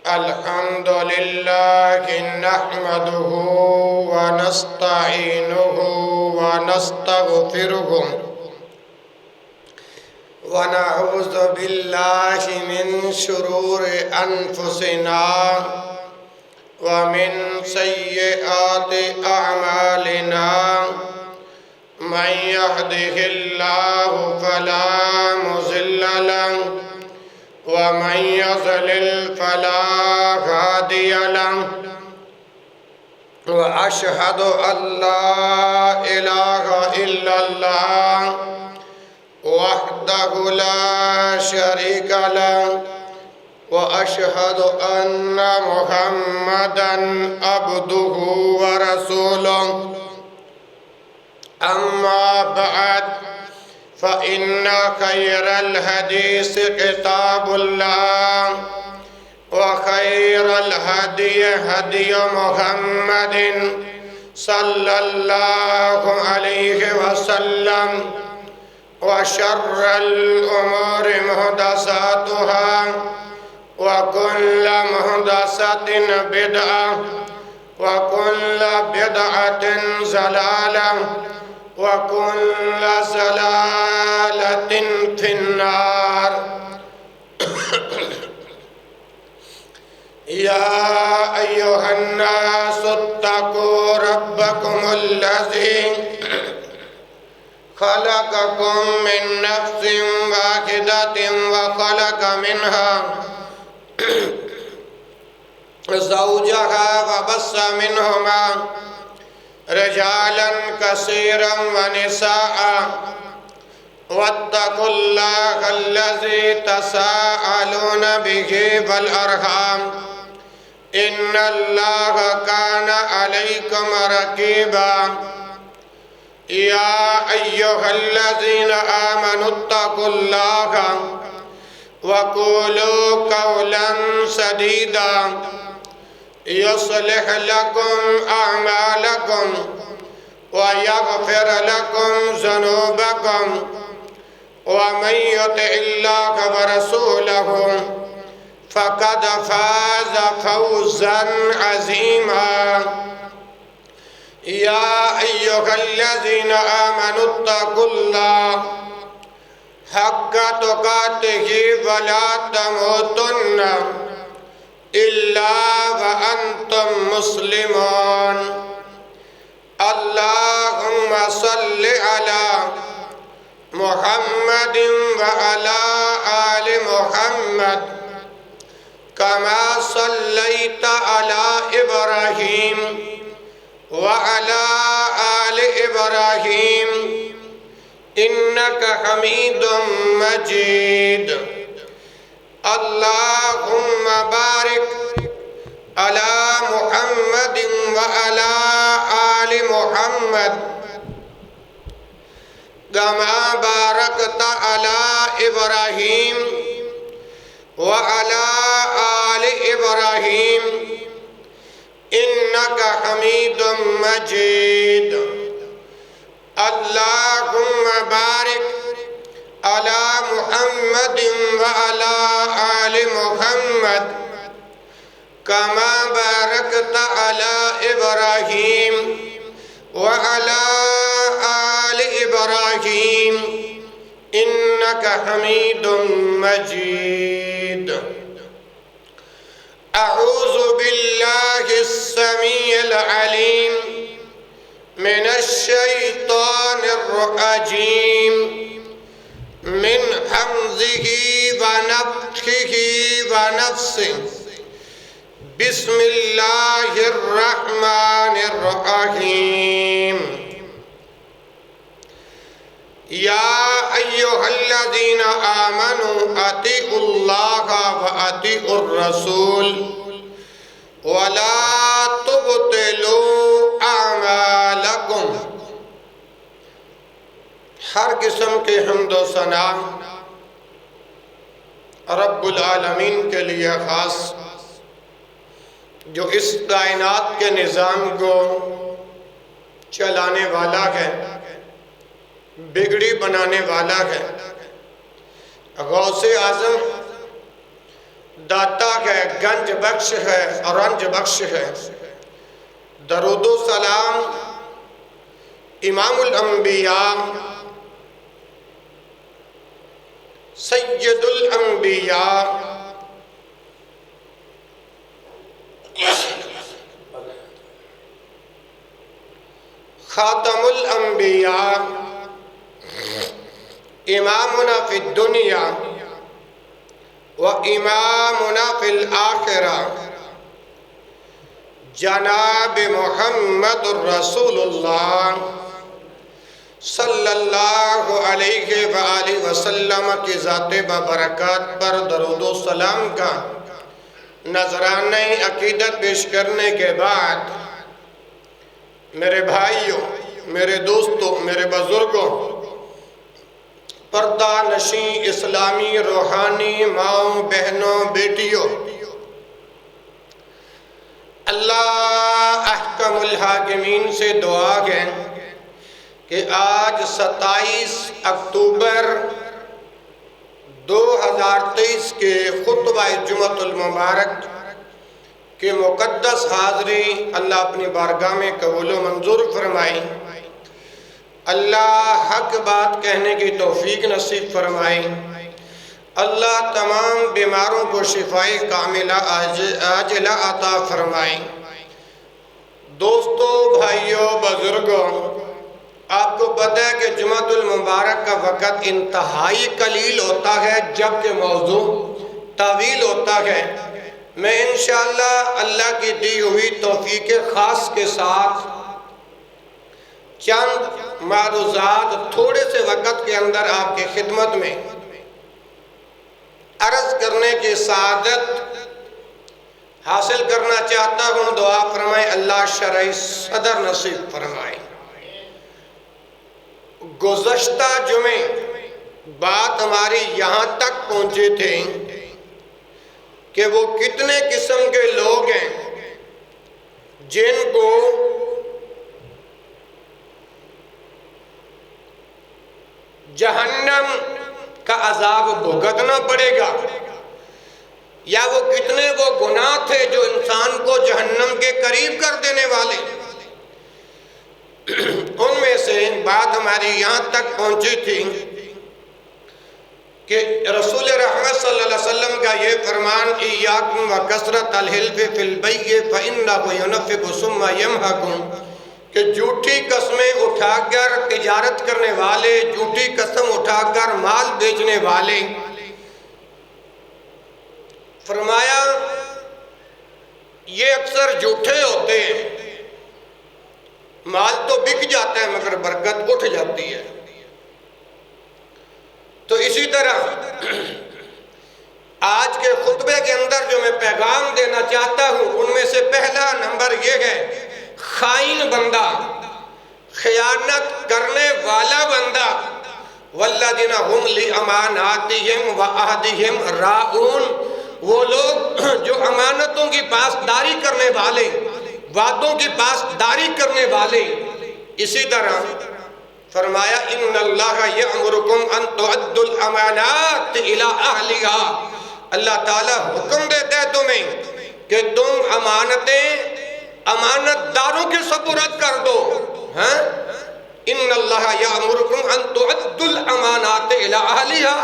الحمد لله نحمده ونستعينه ونستغفره ونعوذ بالله من شرور أنفسنا ومن سيئات أعمالنا من يهده الله فلا مضل له ومن يضلل فلا هادي له وأشهد أن لا إله إلا الله وحده لا شريك له وأشهد أن محمدًا عبده ورسوله أما بعد فإن خير الحديث كتاب الله وخير الهدي هدي محمد صلى الله عليه وسلم وشر الأمور محدثاتها وكل محدثة بدعة وكل بدعة ضلالة وكل ضلالة في النار يا أيها الناس اتقوا ربكم الذي خلقكم من نفس واحدة وخلق منها زوجها وبث منهما رجالا كثيرا ونساء واتقوا الله الذي تساءلون به والأرحام إن الله كان عليكم رقيبا يا أيها الذين آمنوا اتقوا الله وقولوا قولا سديدا يصلح لكم أعمالكم ويغفر لكم ذنوبكم ومن يطع الله ورسوله فقد فاز فوزا عظيما يا أيها الذين آمنوا اتقوا الله حق تقاته ولا تموتن إلا وأنتم مسلمون اللهم صل على محمد وعلى آل محمد كما صليت على إبراهيم وعلى آل إبراهيم إنك حميد مجيد اللهم بارك على محمد وعلى آل محمد كما باركت على إبراهيم وعلى آل إبراهيم إنك حميد مجيد اللهم بارك على محمد وعلى آل محمد كما باركت على إبراهيم وعلى آل إبراهيم إنك حميد مجيد أعوذ بالله السميع العليم من الشيطان الرجيم من حمزه ونفخه ونفسه بسم الله الرحمن الرحيم يا أيها الذين آمنوا أطيعوا الله وأطيعوا الرسول ولا تبطلوا أعمالكم ہر قسم کے حمد و ثنا رب العالمین کے لیے خاص، جو اس کائنات کے نظام کو چلانے والا ہے، بگڑی بنانے والا ہے، غوث اعظم داتا ہے، گنج بخش ہے اور رنج بخش ہے۔ درود و سلام امام الانبیاء سید الانبیاء خاتم الانبیاء امامنا فی الدنیا و امامنا فی الآخرہ جناب محمد الرسول اللہ صلی اللہ علیہ وآلہ وسلم کی ذات بابرکات پر درود و سلام کا نذرانہ عقیدت پیش کرنے کے بعد میرے بھائیوں، میرے دوستوں، میرے بزرگوں، پردہ نشین اسلامی روحانی ماؤں بہنوں بیٹیوں، اللہ احکم الحاکمین سے دعا ہے کہ آج 27 اکتوبر 2023 کے خطبہ جمعۃ المبارک کہ مقدس حاضری اللہ اپنی بارگاہ میں قبول و منظور فرمائے، اللہ حق بات کہنے کی توفیق نصیب فرمائے، اللہ تمام بیماروں کو شفائے کاملہ عاجلہ عطا فرمائے۔ دوستو، بھائیوں، بزرگوں، آپ کو پتہ ہے کہ جمعۃ المبارک کا وقت انتہائی قلیل ہوتا ہے جبکہ موضوع طویل ہوتا ہے۔ میں انشاءاللہ اللہ کی دی ہوئی توفیق خاص کے ساتھ چند معروضات تھوڑے سے وقت کے اندر آپ کی خدمت میں عرض کرنے کی سعادت حاصل کرنا چاہتا ہوں۔ دعا فرمائے اللہ شرعی صدر نصیب فرمائے۔ گزشتہ جمعے بات ہماری یہاں تک پہنچے تھے کہ وہ کتنے قسم کے لوگ ہیں جن کو جہنم کا عذاب بھگتنا پڑے گا، یا وہ کتنے وہ گناہ تھے جو انسان کو جہنم کے قریب کر دینے والے۔ ان میں سے بات ہماری یہاں تک پہنچی تھی کہ رسول رحمت صلی اللہ علیہ وسلم کا یہ فرمان ایاکم وکثرت الحلف فی البیع فإنہ ینفق ثم یمحق، کہ جھوٹی قسمیں اٹھا کر تجارت کرنے والے، جھوٹی قسم اٹھا کر مال بیچنے والے، فرمایا یہ اکثر جھوٹے ہوتے ہیں، مال تو بک جاتا ہے مگر برکت اٹھ جاتی ہے۔ تو اسی طرح آج کے خطبے کے اندر جو میں پیغام دینا چاہتا ہوں ان میں سے پہلا نمبر یہ ہے، خائن بندہ، خیانت کرنے والا بندہ، والذین ھم لاماناتہم وعہدہم راعون، وہ لوگ جو امانتوں کی پاسداری کرنے والے، وعدوں کی پاسداری کرنے والے۔ اسی طرح فرمایا ان اللہ یأمرکم ان تؤدوا الامانات الی اہلہا، اللہ تعالیٰ حکم دیتا ہے تمہیں کہ تم امانتیں امانت داروں کے سپرد کر دو۔ ان اللہ یأمرکم ان تؤدوا الامانات الی اہلہا۔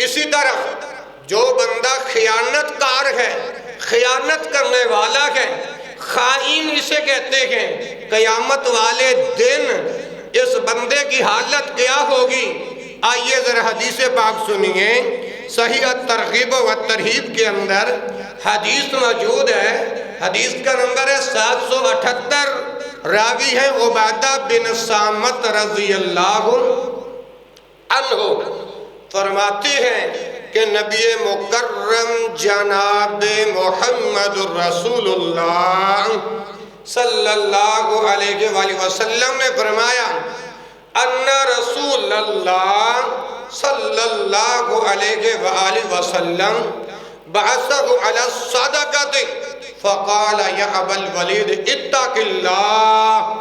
اسی طرح جو بندہ خیانت کار ہے، خیانت کرنے والا ہے، خائن اسے کہتے ہیں، قیامت والے دن اس بندے کی حالت کیا ہوگی؟ آئیے ذرا حدیث پاک سنیے۔ صحیح الترغیب و ترہیب کے اندر حدیث موجود ہے، حدیث کا نمبر ہے 778، راوی ہے عبادہ بن صامت رضی اللہ عنہ، فرماتے ہیں کہ نبی مکرم جناب محمد الرسول اللہ صلی اللہ علیہ وآلہ وسلم نے فرمایا ان رسول اللہ صلی اللہ علیہ وآلہ وسلم بعثہ علی الصدقۃ فقال یا ابا الولید اتق اللہ،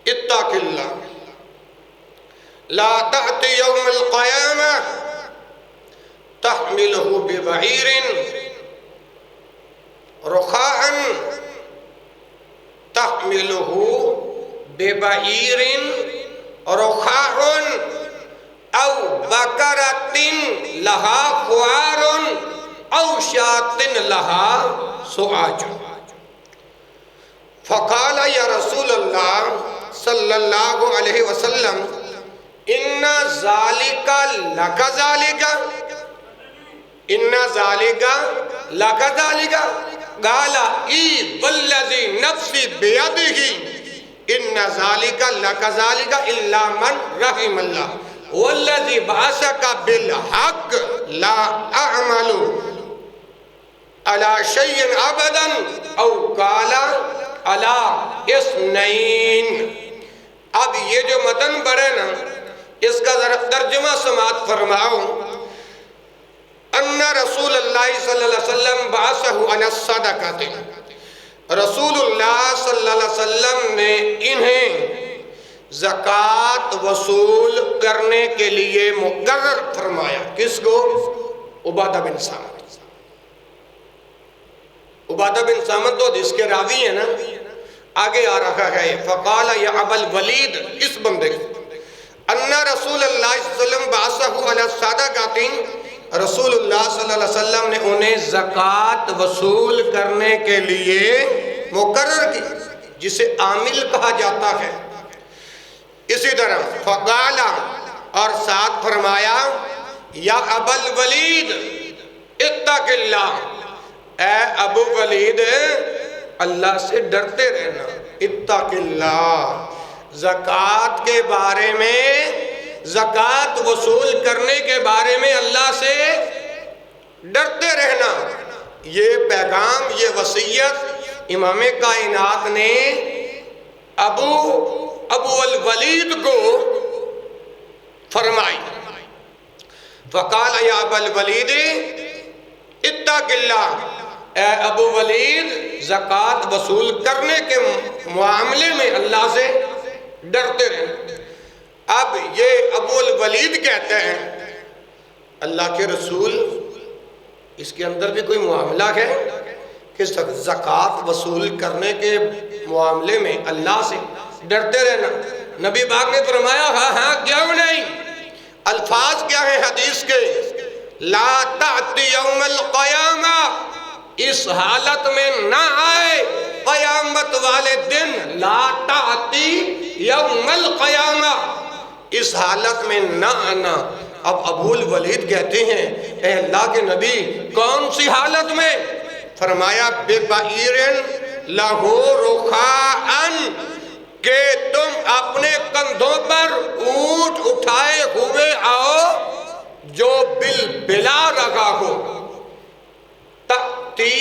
اتق اللہ، لا تأتی یوم القیامہ تحملہ ببعیر رخاء تحملہ ببعیر رخاء او بقرۃ لہا خوار او شاۃ لہا سعاج۔ فقال یا رسول اللہ صلی اللہ علیہ وسلم ان ذالک لکذالک ان ذالک لکذالک قال ای والذی نفسی بیدہ ان ذالک لکذالک الا من رحم اللہ والذی بعثک بالحق لا اعمل علی شیء ابدا او قال علی اثنین۔ اب یہ جو متن بڑھے نا اس کا ذرا ترجمہ سماعت فرماؤ۔ ان رسول اللہ صلی اللہ علیہ وسلم بعثہ علی الصدقۃ، رسول اللہ صلی اللہ علیہ وسلم نے انہیں زکوٰۃ وصول کرنے کے لیے مقرر فرمایا۔ کس کو؟ عبادہ بن صامت۔ عبادہ بن صامت تو حدیث کے راوی ہیں نا، آگے آ رہا ہے فقال یا ابا الولید، اس بندے کو ان رسول اللہ صلی اللہ علیہ وسلم بعثہ علی الصدقۃ، رسول اللہ صلی اللہ علیہ وسلم نے انہیں زکوٰۃ وصول کرنے کے لیے مقرر کی، جسے عامل کہا جاتا ہے۔ اسی طرح فقال، اور ساتھ فرمایا یا ابا الولید اتق اللہ، اے ابو ولید اللہ سے ڈرتے رہنا۔ اتق اللہ، زکوٰۃ کے بارے میں، زکوٰۃ وصول کرنے کے بارے میں اللہ سے ڈرتے رہنا۔ یہ پیغام، یہ وصیت امام کائنات نے ابو الولید کو فرمائی۔ فقال یا ابا الولید اتق اللہ، اے ابو ولید زکوٰۃ وصول کرنے کے معاملے میں اللہ سے ڈرتے رہنا۔ اب یہ ابو الولید کہتے ہیں اللہ کے رسول، اس کے اندر بھی کوئی معاملہ ہے کہ زکوٰۃ وصول کرنے کے معاملے میں اللہ سے ڈرتے رہنا؟ نبی پاک نے فرمایا ہاں ہاں کیوں نہیں۔ الفاظ کیا ہیں حدیث کے؟ لا تأتی یوم القیامہ، اس حالت میں نہ آئے قیامت والے دن، لا تأتی یوم القیامہ، اس حالت میں نہ آنا۔ اب ابو الولید کہتے ہیں اے اللہ کے نبی کون سی حالت میں؟ فرمایا ببعیر لہ رخاء، کہ تم اپنے کندھوں پر اونٹ اٹھائے ہوئے آؤ جو بلا رکھا ہو۔ تأتی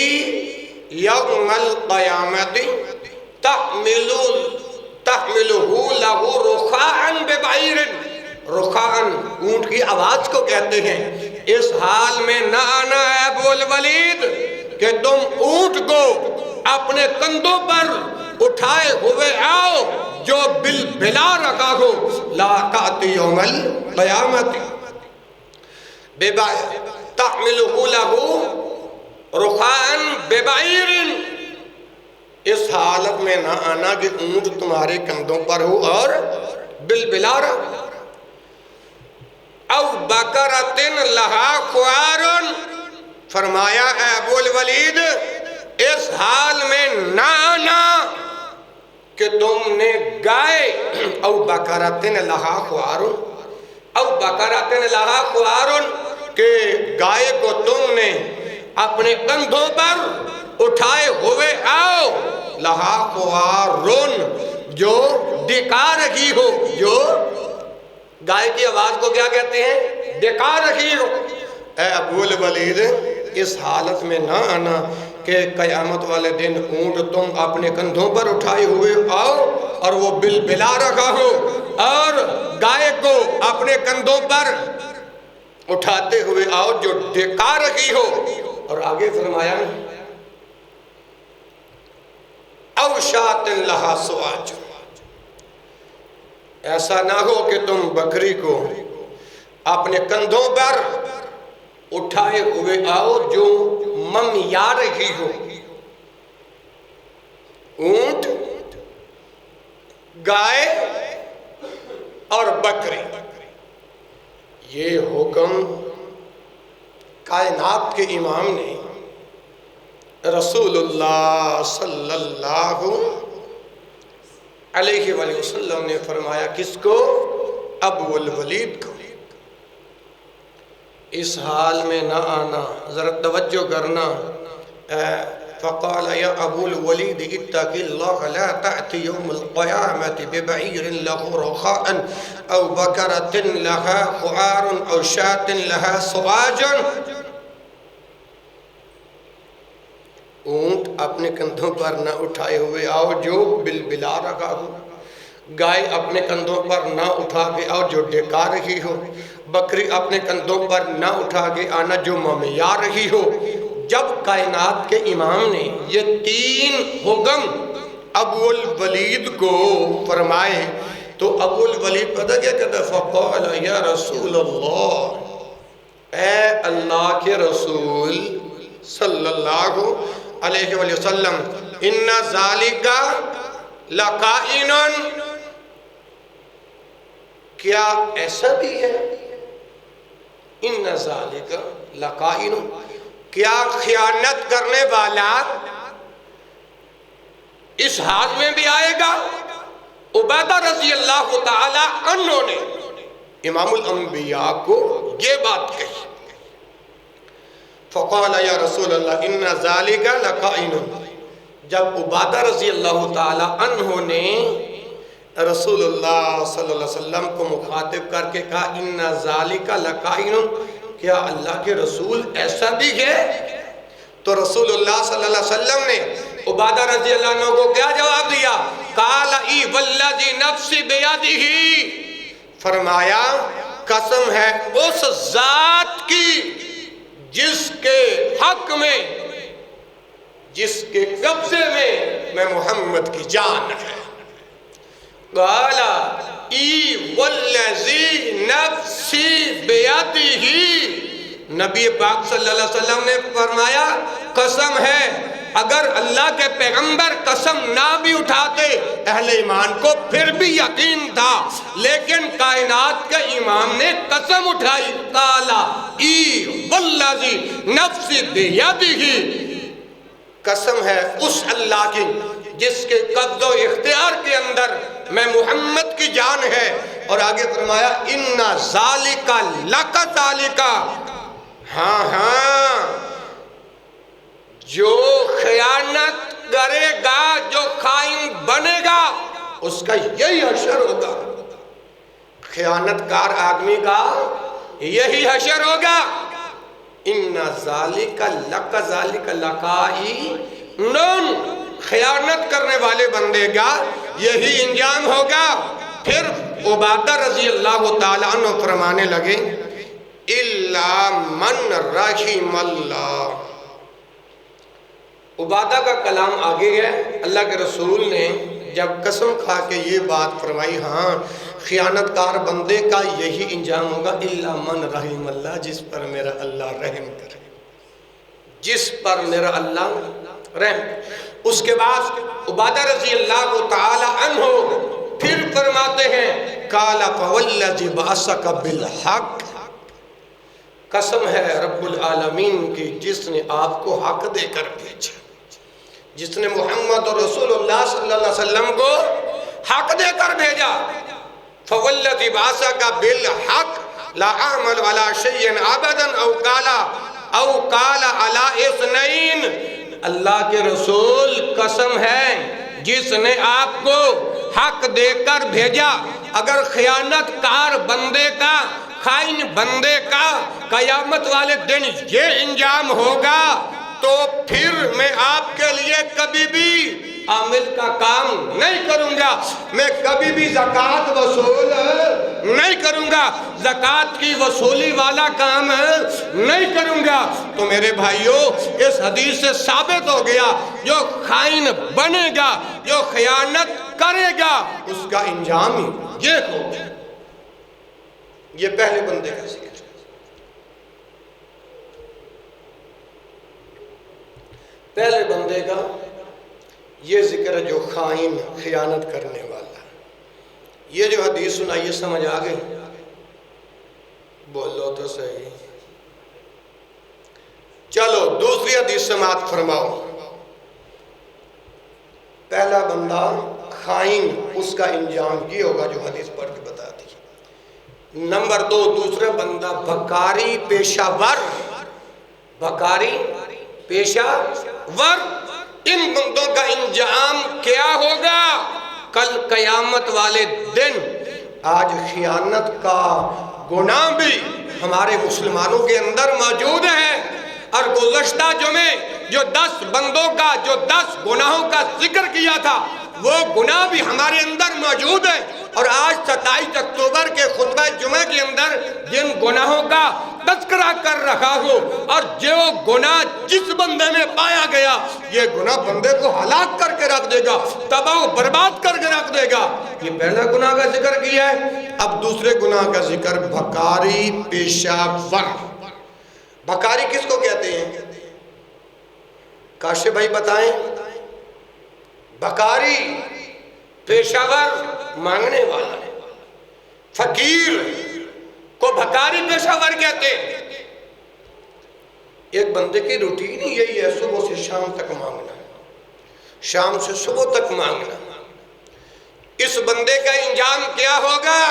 یوم القیامت تحملہ لہ رخاء ببعیر، رخاء اونٹ کی آواز کو کہتے ہیں۔ اس حال میں نہ آنا ہے ابو الولید کہ تم اونٹ کو اپنے کندھوں پر اٹھائے ہوئے آؤ جو بلا رکھا ہو۔ لا تأتی یوم القیامت تحملہ لہ رخاء ببعیر، اس حالت میں نہ آنا کہ اونٹ تمہارے کندھوں پر ہو اور بلا رہا۔ او بقرۃ لہا خوار، فرمایا اے ابو الولید اس حال میں نہ آنا کہ تم نے گائے، او بقرۃ لہا خوار، او بقرۃ لہا خوار، کہ گائے کو تم نے اپنے کندھوں پر اٹھائے ہوئے آؤ، لہا خوار، جو ڈکا رہی ہو، جو گائے کی آواز کو کیا کہتے ہیں؟ ڈکا رہی ہو۔ اے ابو الولید اس حالت میں نہ آنا کہ قیامت والے دن اونٹ تم اپنے کندھوں پر اٹھائے ہوئے آؤ اور وہ بلا رکھا ہو، اور گائے کو اپنے کندھوں پر اٹھاتے ہوئے آؤ جو ڈکا رکھی ہو۔ اور آگے فرمایا او شاۃ لہا سعاج، ایسا نہ ہو کہ تم بکری کو اپنے کندھوں پر اٹھائے ہوئے آؤ جو ممیا رہی ہو، اونٹ، گائے اور بکری۔ یہ حکم کائنات کے امام نے رسول اللہ صلی اللہ علیہ وآلہ وسلم نے فرمایا۔ کس کو؟ ابو الولید کو۔ اس حال میں نہ آنا، ذرا توجہ کرنا۔ فقال یا ابو الولید اتق اللہ لا تأتی یوم القیامت ببعیر له رخاء او بکرۃ لها خوار او شاة لها سواج۔ اونٹ اپنے کندھوں پر نہ اٹھائے ہوئے آؤ جو بلبلا رہا ہو، گائے اپنے کندھوں پر نہ اٹھا کے آؤ جو ڈکا رہی ہو، بکری اپنے کندھوں پر نہ اٹھا کے آنا جو ممیا رہی ہو۔ جب کائنات کے امام نے یہ 3 حکم ابو الولید کو فرمائے تو ابو الولید پتہ کیا کہتا ہے؟ فقال یا رسول اللہ، اے اللہ کے رسول صلی اللہ علیہ وآلہ وسلم، ان ذالک لقائن، کیا ایسا بھی ہے؟ ان ذالک لقائن، کیا خیانت کرنے والا اس حال میں بھی آئے گا؟ عبیدہ رضی اللہ تعالی عنہ نے امام الانبیاء کو یہ بات کہی۔ فقال یا رسول اللہ ان ذالک لقائن، جب عبیدہ رضی اللہ تعالی عنہ نے رسول اللہ صلی اللہ علیہ وسلم کو مخاطب کر کے کہا ان ذالک لقائن، کیا اللہ کے رسول ایسا بھی ہے؟ تو رسول اللہ صلی اللہ علیہ وسلم نے عبیدہ رضی اللہ عنہ کو کیا جواب دیا؟ قال ای والذی نفسی بیدہ، فرمایا قسم ہے اس ذات کی جس کے حق میں، جس کے قبضے میں محمد کی جان ہے۔ قال ای والذی نفسی بیدہ، نبی پاک صلی اللہ علیہ وسلم نے فرمایا قسم ہے اگر اللہ کے پیغمبر قسم نہ بھی اٹھاتے اہل ایمان کو پھر بھی یقین تھا، لیکن کائنات کے امام نے قسم اٹھائی۔ قال ای والذی نفسی بیدہ، قسم ہے اس اللہ کی جس کے قبض و اختیار کے اندر میں محمد کی جان ہے۔ اور آگے فرمایا ان ذالک لک ذالک، ہاں ہاں جو خیانت کرے گا، جو خائن بنے گا، اس کا یہی حشر ہوگا۔ خیانت کار آدمی کا یہی حشر ہوگا۔ ان ذالک لک ذالک لقائن، خیانت کرنے والے بندے کا یہی انجام ہوگا۔ پھر عبیدہ رضی اللہ تعالیٰ عنہ فرمانے لگے الا من رحم اللہ۔ عبیدہ کا کلام آگے ہے، اللہ کے رسول نے جب قسم کھا کے یہ بات فرمائی، ہاں خیانت کار بندے کا یہی انجام ہوگا، الا من رحم اللہ، جس پر میرا اللہ رحم کرے، جس پر میرا اللہ رحم۔ اس کے بعد عبیدہ رضی اللہ تعالی عنہ پھر فرماتے ہیں قال فوالذی بعثک بالحق، قسم ہے رب العالمین کی جس نے آپ کو حق دے کر بھیجا، جس نے محمد رسول اللہ صلی اللہ علیہ وسلم کو حق دے کر بھیجا۔ فوالذی بعثک بالحق لا اعمل علی شیء ابدا او قال علی اثنین، اللہ کے رسول قسم ہے جس نے آپ کو حق دے کر بھیجا، اگر خیانت کار بندے کا، خائن بندے کا قیامت والے دن یہ انجام ہوگا تو پھر میں آپ کے لیے کبھی بھی عامل کا کام نہیں کروں گا، میں کبھی بھی زکوٰۃ وصول نہیں کروں گا، زکوٰۃ کی وصولی والا کام نہیں کروں گا۔ تو میرے بھائیوں اس حدیث سے ثابت ہو گیا جو خائن بنے گا، جو خیانت کرے گا، اس کا انجام ہی یہ ہوگا۔ یہ پہلے بندے کا ذکر ہے۔ پہلے بندے کا یہ ذکر ہے جو خائن، خیانت کرنے والا. یہ جو حدیث سنائیے سمجھ آ گئی؟ بولو تو صحیح. چلو دوسری حدیث سماعت فرماؤ. پہلا بندہ خائن، اس کا انجام یہ ہوگا جو حدیث پڑھ کے بتا دی. نمبر 2 دوسرا بندہ بکاری پیشہ ور. بکاری پیشہ ور. ان بندوں کا انجام کیا ہوگا کل قیامت والے دن؟ آج خیانت کا گناہ بھی ہمارے مسلمانوں کے اندر موجود ہے، اور گزشتہ جمعے جو 10 بندوں کا، جو 10 گناہوں کا ذکر کیا تھا، وہ گناہ بھی ہمارے اندر موجود ہے. اور آج 27 اکتوبر کے خطبہ جمعہ کے اندر جن گناہوں کا تذکرہ کر رہا ہوں، اور جو گناہ جس بندے میں پایا گیا، یہ گناہ بندے کو ہلاک کر کے رکھ دے گا، تباہ و برباد کر کے رکھ دے گا. یہ پہلا گناہ کا ذکر کیا ہے. اب دوسرے گناہ کا ذکر بکاری پیشہ ور. بکاری کس کو کہتے ہیں؟ کاشف بھائی بتائیں. بکاری پیشہ ور مانگنے والا، فقیر کو بکاری پیشہ ور کہتے ہیں. ایک بندے کی روٹین ہی یہی ہے، صبح سے شام تک مانگنا، شام سے صبح تک مانگنا. اس بندے کا انجام کیا ہوگا؟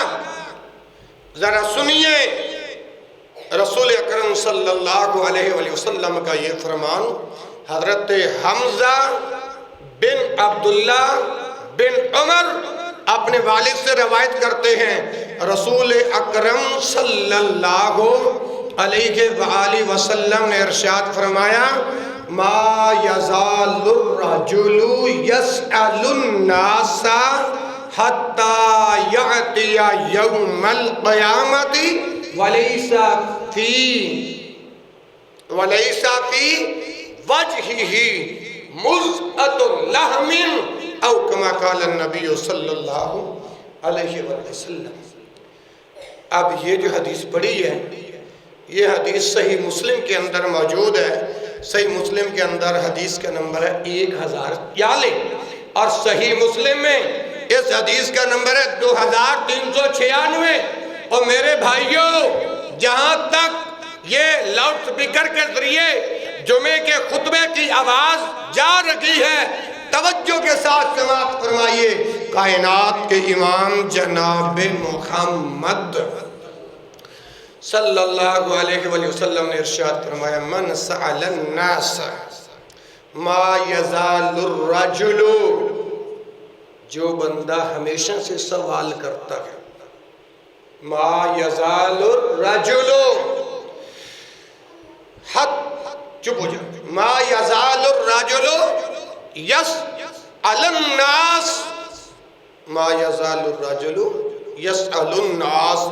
ذرا سنیے رسول اکرم صلی اللہ علیہ وآلہ وسلم کا یہ فرمان. حضرت حمزہ بن عبداللہ بن عمر اپنے والد سے روایت کرتے ہیں، رسول اکرم صلی اللہ علیہ وآلہ وسلم نے ارشاد فرمایا، ما یزال الرجل یسأل الناس حتی یأتی یوم القیامت ولیس فی وجہہ مزعۃ لحم او کما قال النبی صلی اللہ علیہ وسلم. اب یہ جو حدیث پڑھی ہے، یہ حدیث صحیح مسلم کے اندر موجود ہے. صحیح مسلم کے اندر حدیث کا نمبر ہے 1041، اور صحیح مسلم میں اس حدیث کا نمبر ہے 2396. اور میرے بھائیوں، جہاں تک یہ لاؤڈ سپیکر کے ذریعے جمعے کے خطبے کی آواز جا رہی ہے، توجہ کے ساتھ سماعت فرمائیے. کائنات کے امام جناب محمد صلی اللہ علیہ وآلہ وسلم نے ارشاد فرمایا، من سأل الناس ما یزال الرجل، جو بندہ ہمیشہ سے سوال کرتا ہے، ما یزال الرجل، چپ ہو جائے، ما یزال الرجل یسأل الناس، ما یزال الرجل یسأل الناس.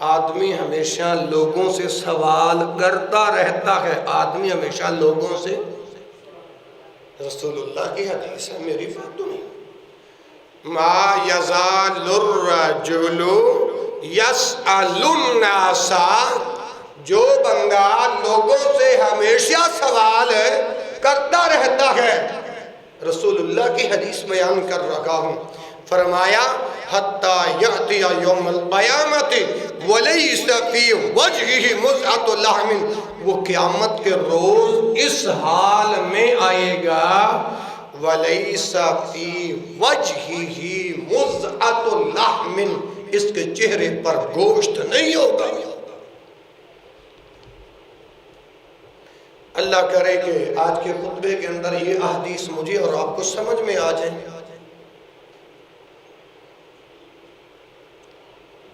آدمی ہمیشہ لوگوں سے سوال کرتا رہتا ہے، آدمی ہمیشہ لوگوں سے. رسول اللہ کی حدیث ہے، میری بات تو نہیں. ما یزال الرجل یسأل الناس، جو بندہ لوگوں سے ہمیشہ سوال کرتا رہتا ہے. رسول اللہ کی حدیث بیان کر رہا ہوں. فرمایا حتی یأتی یوم القیامت ولیس فی وجہہ مزعۃ لحم، وہ قیامت کے روز اس حال میں آئے گا، ولیس فی وجہہ مزعۃ لحم، اس کے چہرے پر گوشت نہیں ہوگا. اللہ کرے کہ آج کے خطبے کے اندر یہ احادیث مجھے اور آپ کو سمجھ میں آ جائیں.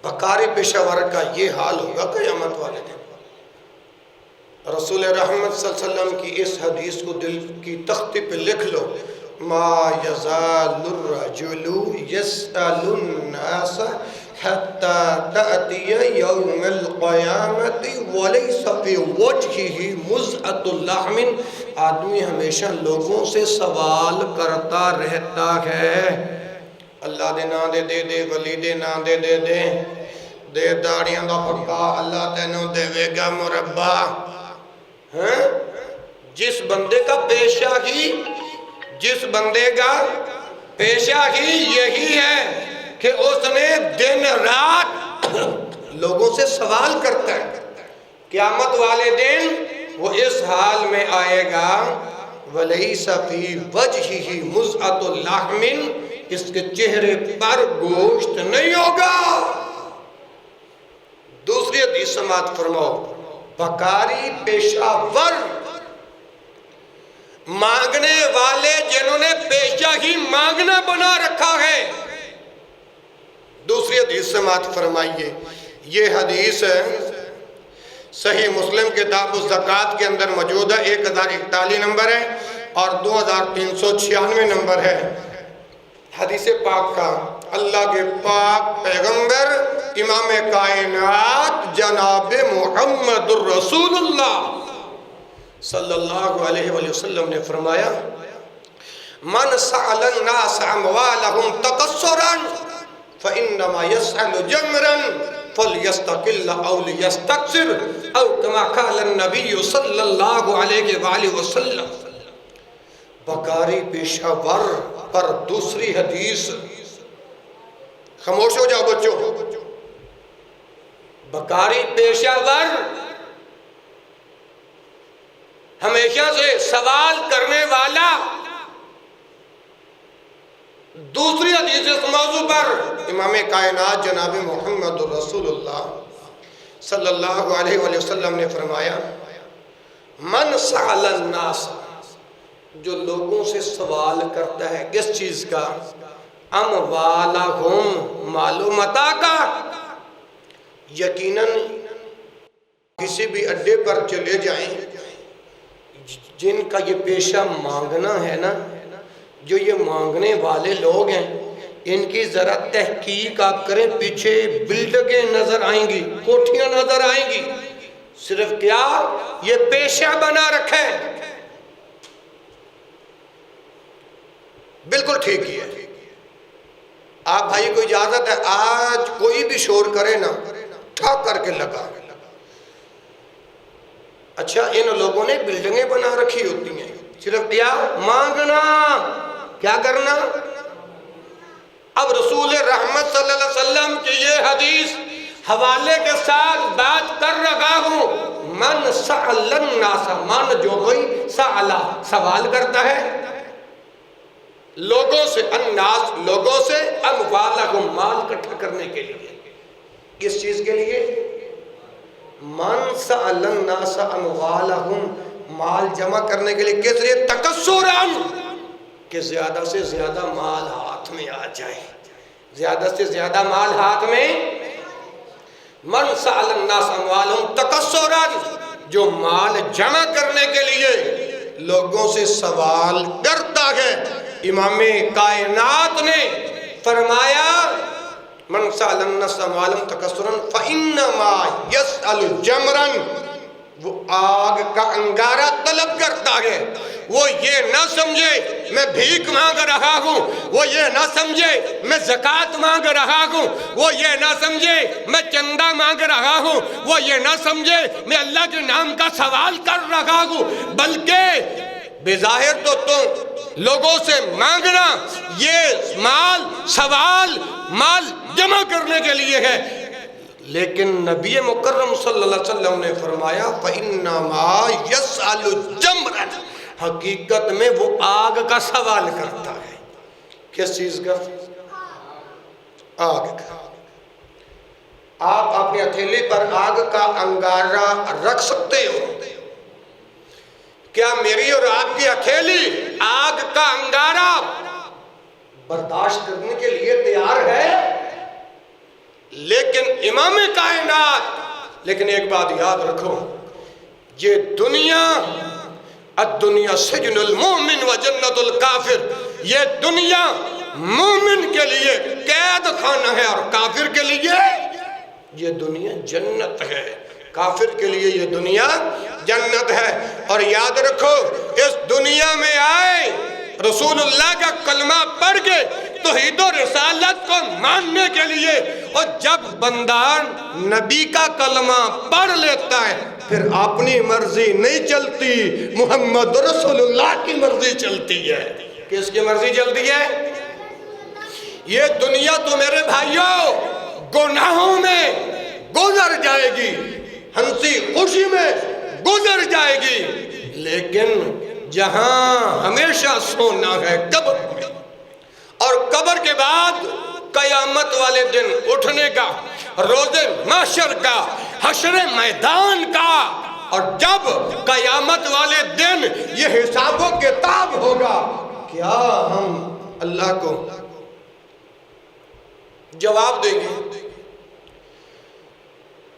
بکاری پیشہ ور کا یہ حال ہوگا قیامت والے دن. رسول رحمت صلی اللہ علیہ وسلم کی اس حدیث کو دل کی تختی پہ لکھ لو، ما یزال الرجل یسأل الناس حتی تأتی یوم القیامت ولیس فی وجہہ مزعۃ لحم، آدمی ہمیشہ لوگوں سے سوال کرتا رہتا ہے. اللہ دے نا دے دے دے، ولی دے نا دے دے دے، دے داڑیاں دا پکا، اللہ تینوں دے وے گا مربع. جس بندے کا پیشہ ہی یہی ہے کہ اس نے دن رات لوگوں سے سوال کرتا ہے، قیامت والے دن وہ اس حال میں آئے گا وَلَيْسَ فِي وَجْهِهِ مُزْعَةُ لَحْمٍ، اس کے چہرے پر گوشت نہیں ہوگا۔ دوسری حدیث سماعت فرماؤ، بکاری پیشہ ور، مانگنے والے جنہوں نے پیشہ ہی مانگنا بنا رکھا ہے۔ دوسری حدیث سماعت فرمائیے، یہ حدیث صحیح مسلم کتاب الزکوٰۃ کے اندر موجود ہے، 1041 نمبر ہے اور 2396 نمبر ہے۔ حدیث پاک کا اللہ کے پاک پیغمبر امام کائنات جناب محمد الرسول اللہ صلی اللہ علیہ وآلہ وسلم نے فرمایا، من سأل الناس اموالهم تقصرا فإنما يسأل جمرا فليستقل أو ليستكثر أو كما قال النبي صلی اللہ علیہ وآلہ وسلم۔ بکاری پیشہ ور پر دوسری حدیث، خاموش ہو جاؤ بچوں، بکاری پیشہ ور ہمیشہ سے سوال کرنے والا، دوسری حدیث اس موضوع پر امام کائنات جناب محمد رسول اللہ صلی اللہ علیہ وآلہ وسلم نے فرمایا، من سأل الناس، جو لوگوں سے سوال کرتا ہے کس چیز کا، اموالہم، مال و متاع کا، یقیناً کسی بھی اڈے پر چلے جائیں، جن کا یہ پیشہ مانگنا ہے نا، جو یہ مانگنے والے لوگ ہیں، ان کی ذرا تحقیق آپ کریں، پیچھے بلڈنگیں نظر آئیں گی، کوٹھیاں نظر آئیں گی، صرف کیا یہ پیشہ بنا رکھے، بالکل ٹھیک ہی ہے۔ آپ بھائی کو اجازت ہے آج کوئی بھی شور کرے نا ٹھاک کر کے لگا۔ اچھا، ان لوگوں نے بلڈنگیں بنا رکھی ہوتی ہیں، صرف کیا مانگنا، کیا کرنا۔ اب رسول رحمت صلی اللہ علیہ وسلم کی یہ حدیث حوالے کے ساتھ بات کر رہا ہوں، من سأل الناس، من جو کوئی سألا سوال کرتا ہے لوگوں سے، الناس لوگوں سے، اموالہم مال اکٹھا کرنے کے لیے، کس چیز کے لیے، من سأل الناس اموالہم، مال جمع کرنے کے لیے، کس لیے، تکسرن، کہ زیادہ سے زیادہ مال ہاتھ میں آ جائے، زیادہ سے زیادہ مال ہاتھ میں، من سأل الناس اموالہم تکسرن، جو مال جمع کرنے کے لیے لوگوں سے سوال کرتا ہے۔ امام کائنات نے فرمایا، من سأل الناس اموالہم تکسرا فإنما يسأل جمرا، وہ آگ کا انگارہ طلب کرتا ہے۔ وہ یہ نہ سمجھے میں بھیک مانگ رہا ہوں، وہ یہ نہ سمجھے میں زکوٰۃ مانگ رہا ہوں، وہ یہ نہ سمجھے میں چندہ مانگ رہا ہوں، وہ یہ نہ سمجھے میں اللہ کے نام کا سوال کر رہا ہوں، بلکہ بظاہر تو تم لوگوں سے مانگنا یہ مال، سوال مال جمع کرنے کے لیے ہے، لیکن نبی مکرم صلی اللہ علیہ وسلم نے فرمایا فَإِنَّمَا يَسْأَلُ جَمْرًا، حقیقت میں وہ آگ کا سوال کرتا ہے۔ کس چیز کا؟ آگ کا۔ آپ اپنی ہتھیلی پر آگ کا انگارہ رکھ سکتے ہو؟ کیا میری اور آپ کی ہتھیلی آگ کا انگارہ برداشت کرنے کے لیے تیار ہے؟ لیکن امام کائنات، لیکن ایک بات یاد رکھو، یہ دنیا، الدنیا سجن المومن و جنت الکافر، یہ دنیا مومن کے لیے قید خانہ ہے اور کافر کے لیے یہ دنیا جنت ہے، کافر کے لیے یہ دنیا جنت ہے۔ اور یاد رکھو، اس دنیا میں آئے رسول اللہ کا کلمہ پڑھ کے توحید و رسالت کو ماننے کے لیے، اور جب بندہ نبی کا کلمہ پڑھ لیتا ہے پھر اپنی مرضی نہیں چلتی، محمد رسول اللہ کی مرضی چلتی ہے۔ کس کی مرضی چلتی ہے؟ یہ دنیا تو میرے بھائیوں گناہوں میں گزر جائے گی، ہنسی خوشی میں گزر جائے گی، لیکن جہاں ہمیشہ سونا ہے قبر میں، اور قبر کے بعد قیامت والے دن اٹھنے کا، روز محشر کا، حشر میدان کا، اور جب قیامت والے دن یہ حساب و کتاب ہوگا، کیا ہم اللہ کو جواب دیں گے؟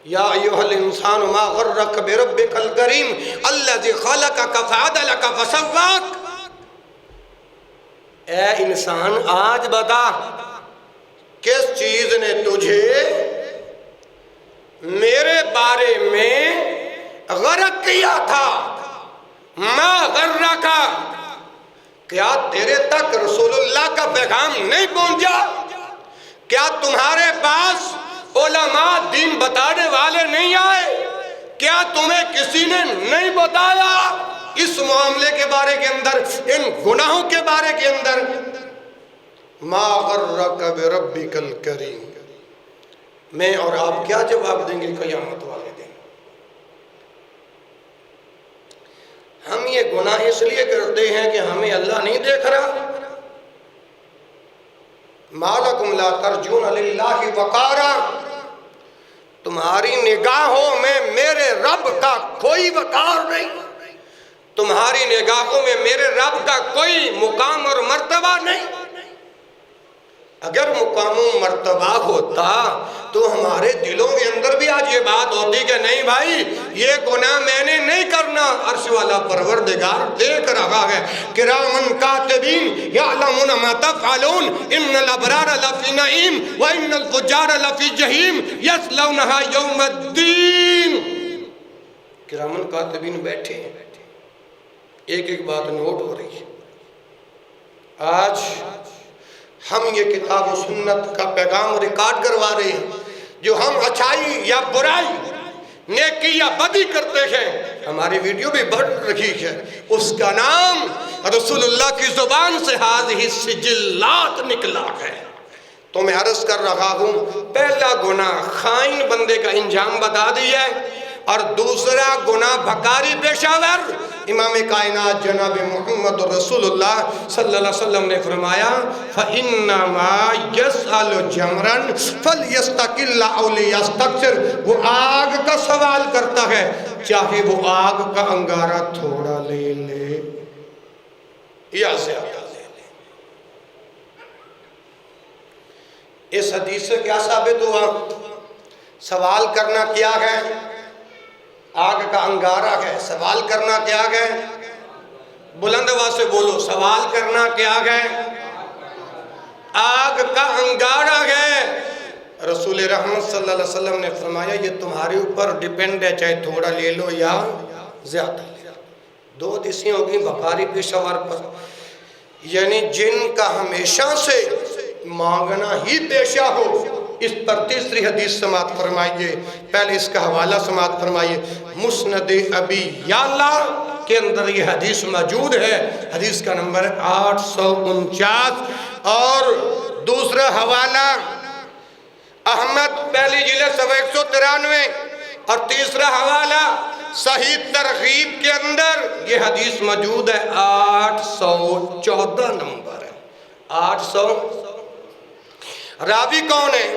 یا ایوہ الانسان ما غرک بربک الکریم الذی خلقک فعدلک فسواک۔ اے انسان آج بتا کس چیز نے تجھے میرے بارے میں غرق کیا تھا؟ ما غرک، کیا تیرے تک رسول اللہ کا پیغام نہیں پہنچا؟ کیا تمہارے پاس علماء دین بتانے والے نہیں آئے؟ کیا تمہیں کسی نے نہیں بتایا اس معاملے کے بارے کے اندر، ان گناہوں کے بارے کے اندر؟ ما غرک بربک الکریم۔ میں اور آپ کیا جواب دیں گے قیامت والے دن؟ ہم یہ گناہ اس لیے کرتے ہیں کہ ہمیں اللہ نہیں دیکھ رہا۔ ما لکم لا ترجون للہ وقارا، تمہاری نگاہوں میں میرے رب کا کوئی وقار نہیں، تمہاری نگاہوں میں میرے رب کا کوئی مقام اور مرتبہ نہیں۔ اگر مقام و مرتبہ ہوتا تو ہمارے دلوں کے اندر بھی آج یہ بات ہوتی کہ نہیں بھائی یہ گناہ میں نے نہیں کرنا، عرش والا پروردگار دیکھ رہا ہے۔ کرامن کاتبین یعلمون ما تفعلون ان الابرار لفی نعیم وان الفجار لفی جہیم یصلونہا یوم الدین۔ کرامن کاتبین بیٹھے ہیں، ایک ایک بات نوٹ ہو رہی ہے۔ آج ہم یہ کتاب و سنت کا پیغام ریکارڈ کروا رہے ہیں، جو ہم اچھائی یا برائی، نیکی یا بدی کرتے ہیں، ہماری ویڈیو بھی بڑھ رہی ہے، اس کا نام رسول اللہ کی زبان سے ہذہ سجلات نکلا ہے۔ تو میں عرض کر رہا ہوں، پہلا گناہ خائن بندے کا انجام بتا دیا ہے، اور دوسرا گناہ بھکاری پیشہ ور۔ امام کائنات جناب محمد رسول اللہ صلی اللہ علیہ وسلم نے فرمایا فَإِنَّمَا يَسْأَلُ جَمْرًا فَلْيَسْتَقِلَّ أَوْ لِيَسْتَكْثِرْ۔ وہ آگ کا سوال کرتا ہے، چاہے وہ آگ کا انگارہ تھوڑا لے لے یا زیادہ لے لے۔ اس حدیث سے کیا ثابت ہوا؟ سوال کرنا کیا ہے؟ آگ کا انگارہ ہے۔ سوال کرنا کیا ہے؟ بلند آواز سے بولو، سوال کرنا کیا ہے؟ آگ کا انگارہ ہے۔ رسول رحمت صلی اللہ علیہ وسلم نے فرمایا یہ تمہارے اوپر ڈیپینڈ ہے، چاہے تھوڑا لے لو یا زیادہ لے لو۔ دو حدیثیں ہوگی بخاری پیشہ ور پر، یعنی جن کا ہمیشہ سے مانگنا ہی پیشہ ہو، اس پر تیسری حدیث سماعت فرمائیے۔ پہلے اس کا حوالہ سماعت فرمائیے، مسند ابی یعلا کے اندر یہ حدیث موجود ہے، حدیث کا نمبر 849، اور دوسرا حوالہ احمد پہلی جلد صفحہ 193، اور تیسرا حوالہ صحیح ترغیب کے اندر یہ حدیث موجود ہے، 814 نمبر ہے، 800۔ راوی کون ہے؟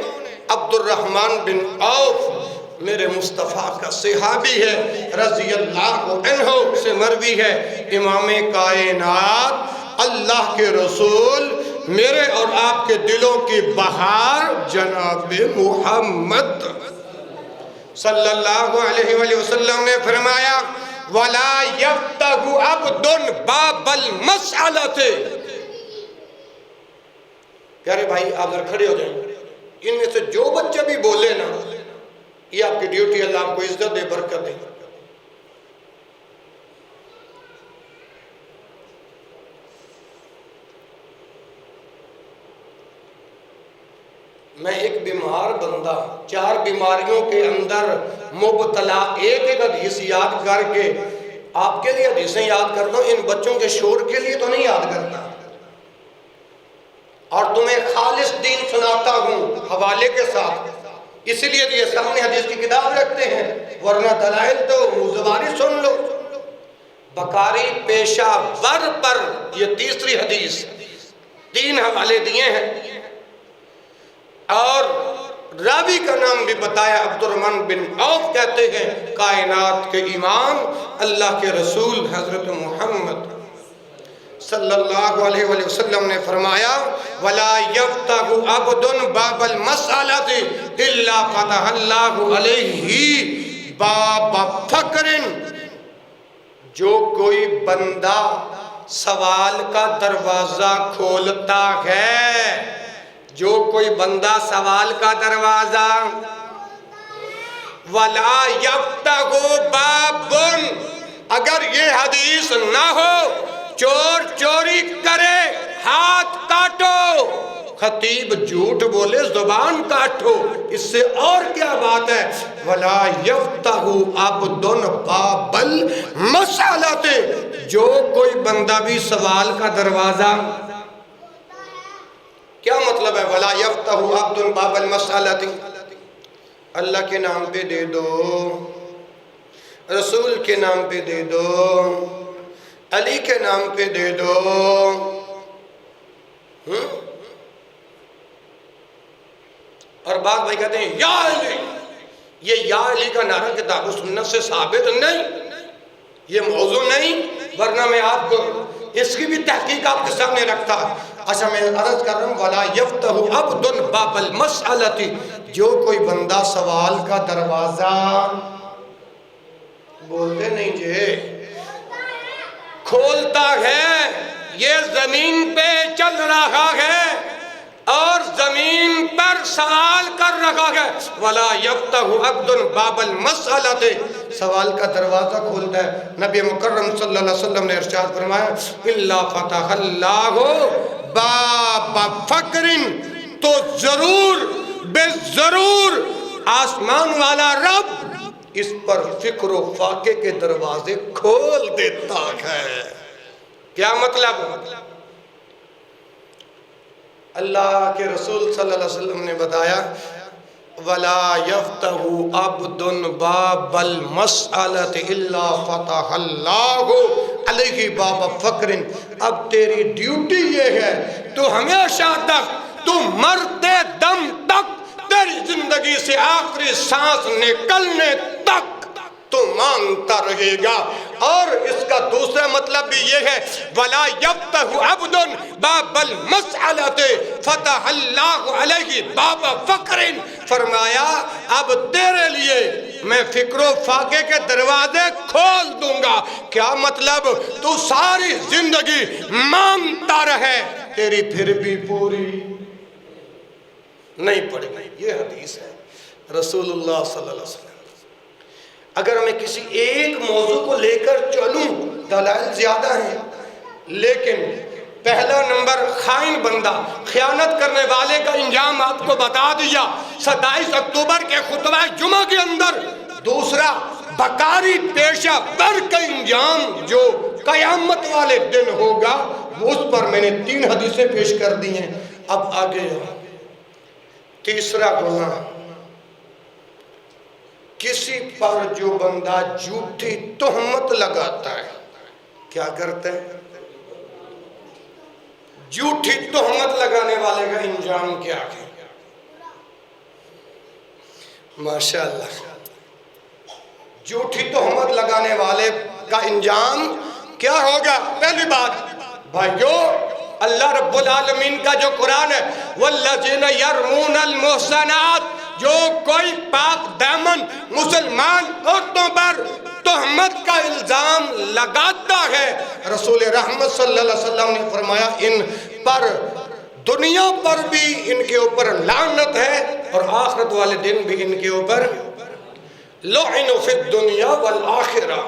عبد الرحمن بن عوف میرے مصطفیٰ کا صحابی ہے، رضی اللہ عنہ سے مروی ہے، امام کائنات اللہ کے رسول میرے اور آپ کے دلوں کی بہار جناب محمد صلی اللہ علیہ وآلہ وسلم نے فرمایا وَلَا يَفْتَحُ عَبْدٌ بَابَ الْمَسْأَلَةِ۔ پیارے بھائی آپ ذرا کھڑے ہو جائیں، ان میں سے جو بچے بھی بولے نا، یہ آپ کی ڈیوٹی، اللہ آپ کو عزت دے، برکت دے۔ میں ایک بیمار بندہ 4 بیماریوں کے اندر مبتلا ایک حدیث یاد کر کے آپ کے لیے حدیثیں یاد کرتا ہوں، ان بچوں کے شور کے لیے تو نہیں یاد کرتا، اور تمہیں خالص دین سناتا ہوں حوالے کے ساتھ، اس لیے یہ سامنے حدیث کی کتاب رکھتے ہیں، ورنہ دلائل تو زبانی سن لو۔ بکاری پیشہ ور پر یہ تیسری حدیث، 3 حوالے دیے ہیں، اور راوی کا نام بھی بتایا، عبد الرحمن بن عوف کہتے ہیں کائنات کے امام اللہ کے رسول حضرت محمد صلی اللہ علیہ وآلہ وسلم نے فرمایا وَلَا يَفْتَحُ عَبْدٌ بَابَ الْمَسْأَلَةِ إِلَّا فَتَحَ اللَّهُ عَلَيْهِ بَابَ فَقْرٍ، جو کوئی بندہ سوال کا دروازہ کھولتا ہے، جو کوئی بندہ سوال کا دروازہ، وَلَا يَفْتَحُ بَابٌ، اگر یہ حدیث نہ ہو چور چوری کرے ہاتھ کاٹو، خطیب جھوٹ بولے زبان کاٹو، اس سے اور کیا بات ہے؟ وَلَا يَفْتَحُ عَبْدٌ بَابَ الْمَسْأَلَةِ، جو کوئی بندہ بھی سوال کا دروازہ، کیا مطلب ہے وَلَا يَفْتَحُ عَبْدٌ بَابَ الْمَسْأَلَةِ؟ اللہ کے نام پہ دے دو، رسول کے نام پہ دے دو، علی کے نام پہ دے دو، اور بعض بھائی کہتے ہیں یا علی، یہ یا علی کا نعرہ کتاب و سنت سے ثابت نہیں، یہ موضوع نہیں، ورنہ میں آپ کو اس کی بھی تحقیق آپ کے سامنے رکھتا۔ اچھا میں عرض کر رہا ہوں وَلَا يَفْتَحُ عَبْدٌ بَابَ الْمَسْأَلَةِ، جو کوئی بندہ سوال کا دروازہ، بولتے نہیں جے، کھولتا ہے، یہ زمین پہ چل رہا ہے اور زمین پر سوال کر رہا ہے، وَلَا يَفْتَحُ عَبْدٌ بَابَ الْمَسْأَلَةِ، سوال کا دروازہ کھولتا ہے۔ نبی مکرم صلی اللہ علیہ وسلم نے ارشاد فرمایا إِلَّا فَتَحَ اللَّهُ بَابَ فَقْرٍ، تو ضرور بے ضرور آسمان والا رب اس پر فکر و فاقے کے دروازے کھول دیتا ہے۔ کیا مطلب؟ اللہ کے رسول صلی اللہ علیہ وسلم نے بتایا وَلَا يَفْتَحُ عَبْدٌ بَابَ الْمَسْأَلَةِ إِلَّا فَتَحَ اللَّهُ عَلَيْهِ بَابَ فَقْرٍ، اب تیری ڈیوٹی یہ ہے، تو ہمیشہ تک، تو مرتے دم تک، تیری زندگی سے آخری سانس نکلنے تک تو مانگتا رہے گا۔ اور اس کا دوسرا مطلب بھی یہ ہے وَلَا يَفْتَحُ عَبْدٌ بَابَ الْمَسْأَلَةِ فَتَحَ اللَّهُ عَلَيْهِ بَابَ فَقْرٍ، فرمایا اب تیرے لیے میں فکر و فاقے کے دروازے کھول دوں گا۔ کیا مطلب؟ تو ساری زندگی مانگتا رہے، تیری پھر بھی پوری نہیں پڑے گی۔ یہ حدیث ہے رسول اللہ صلی اللہ علیہ وسلم۔ اگر میں کسی ایک موضوع کو لے کر چلوں، دلائل زیادہ ہیں، لیکن پہلا نمبر خائن بندہ، خیانت کرنے والے کا انجام آپ کو بتا دیا 27 اکتوبر کے خطبہ جمعہ کے اندر۔ دوسرا بکاری پیشہ ور کا انجام جو قیامت والے دن ہوگا، اس پر میں نے 3 حدیثیں پیش کر دی ہیں۔ اب آگے تیسرا گناہ، کسی پر جو بندہ جھوٹی تہمت لگاتا ہے، کیا کرتا ہے؟ جھوٹی تہمت لگانے والے کا انجام کیا ہے؟ ماشاءاللہ، جھوٹی تہمت لگانے والے کا انجام کیا ہوگا؟ پہلی بات بھائیو، اللہ رب العالمین کا جو قرآن ہے وَالَّذِينَ يَرْمُونَ الْمُحْصَنَاتِ، جو کوئی پاک دامن مسلمان عورتوں پر تہمت کا الزام لگاتا ہے، رسول رحمت صلی اللہ علیہ وسلم نے فرمایا ان پر دنیا پر بھی ان کے اوپر لعنت ہے اور آخرت والے دن بھی ان کے اوپر لعنوا فی الدنیا والآخرہ،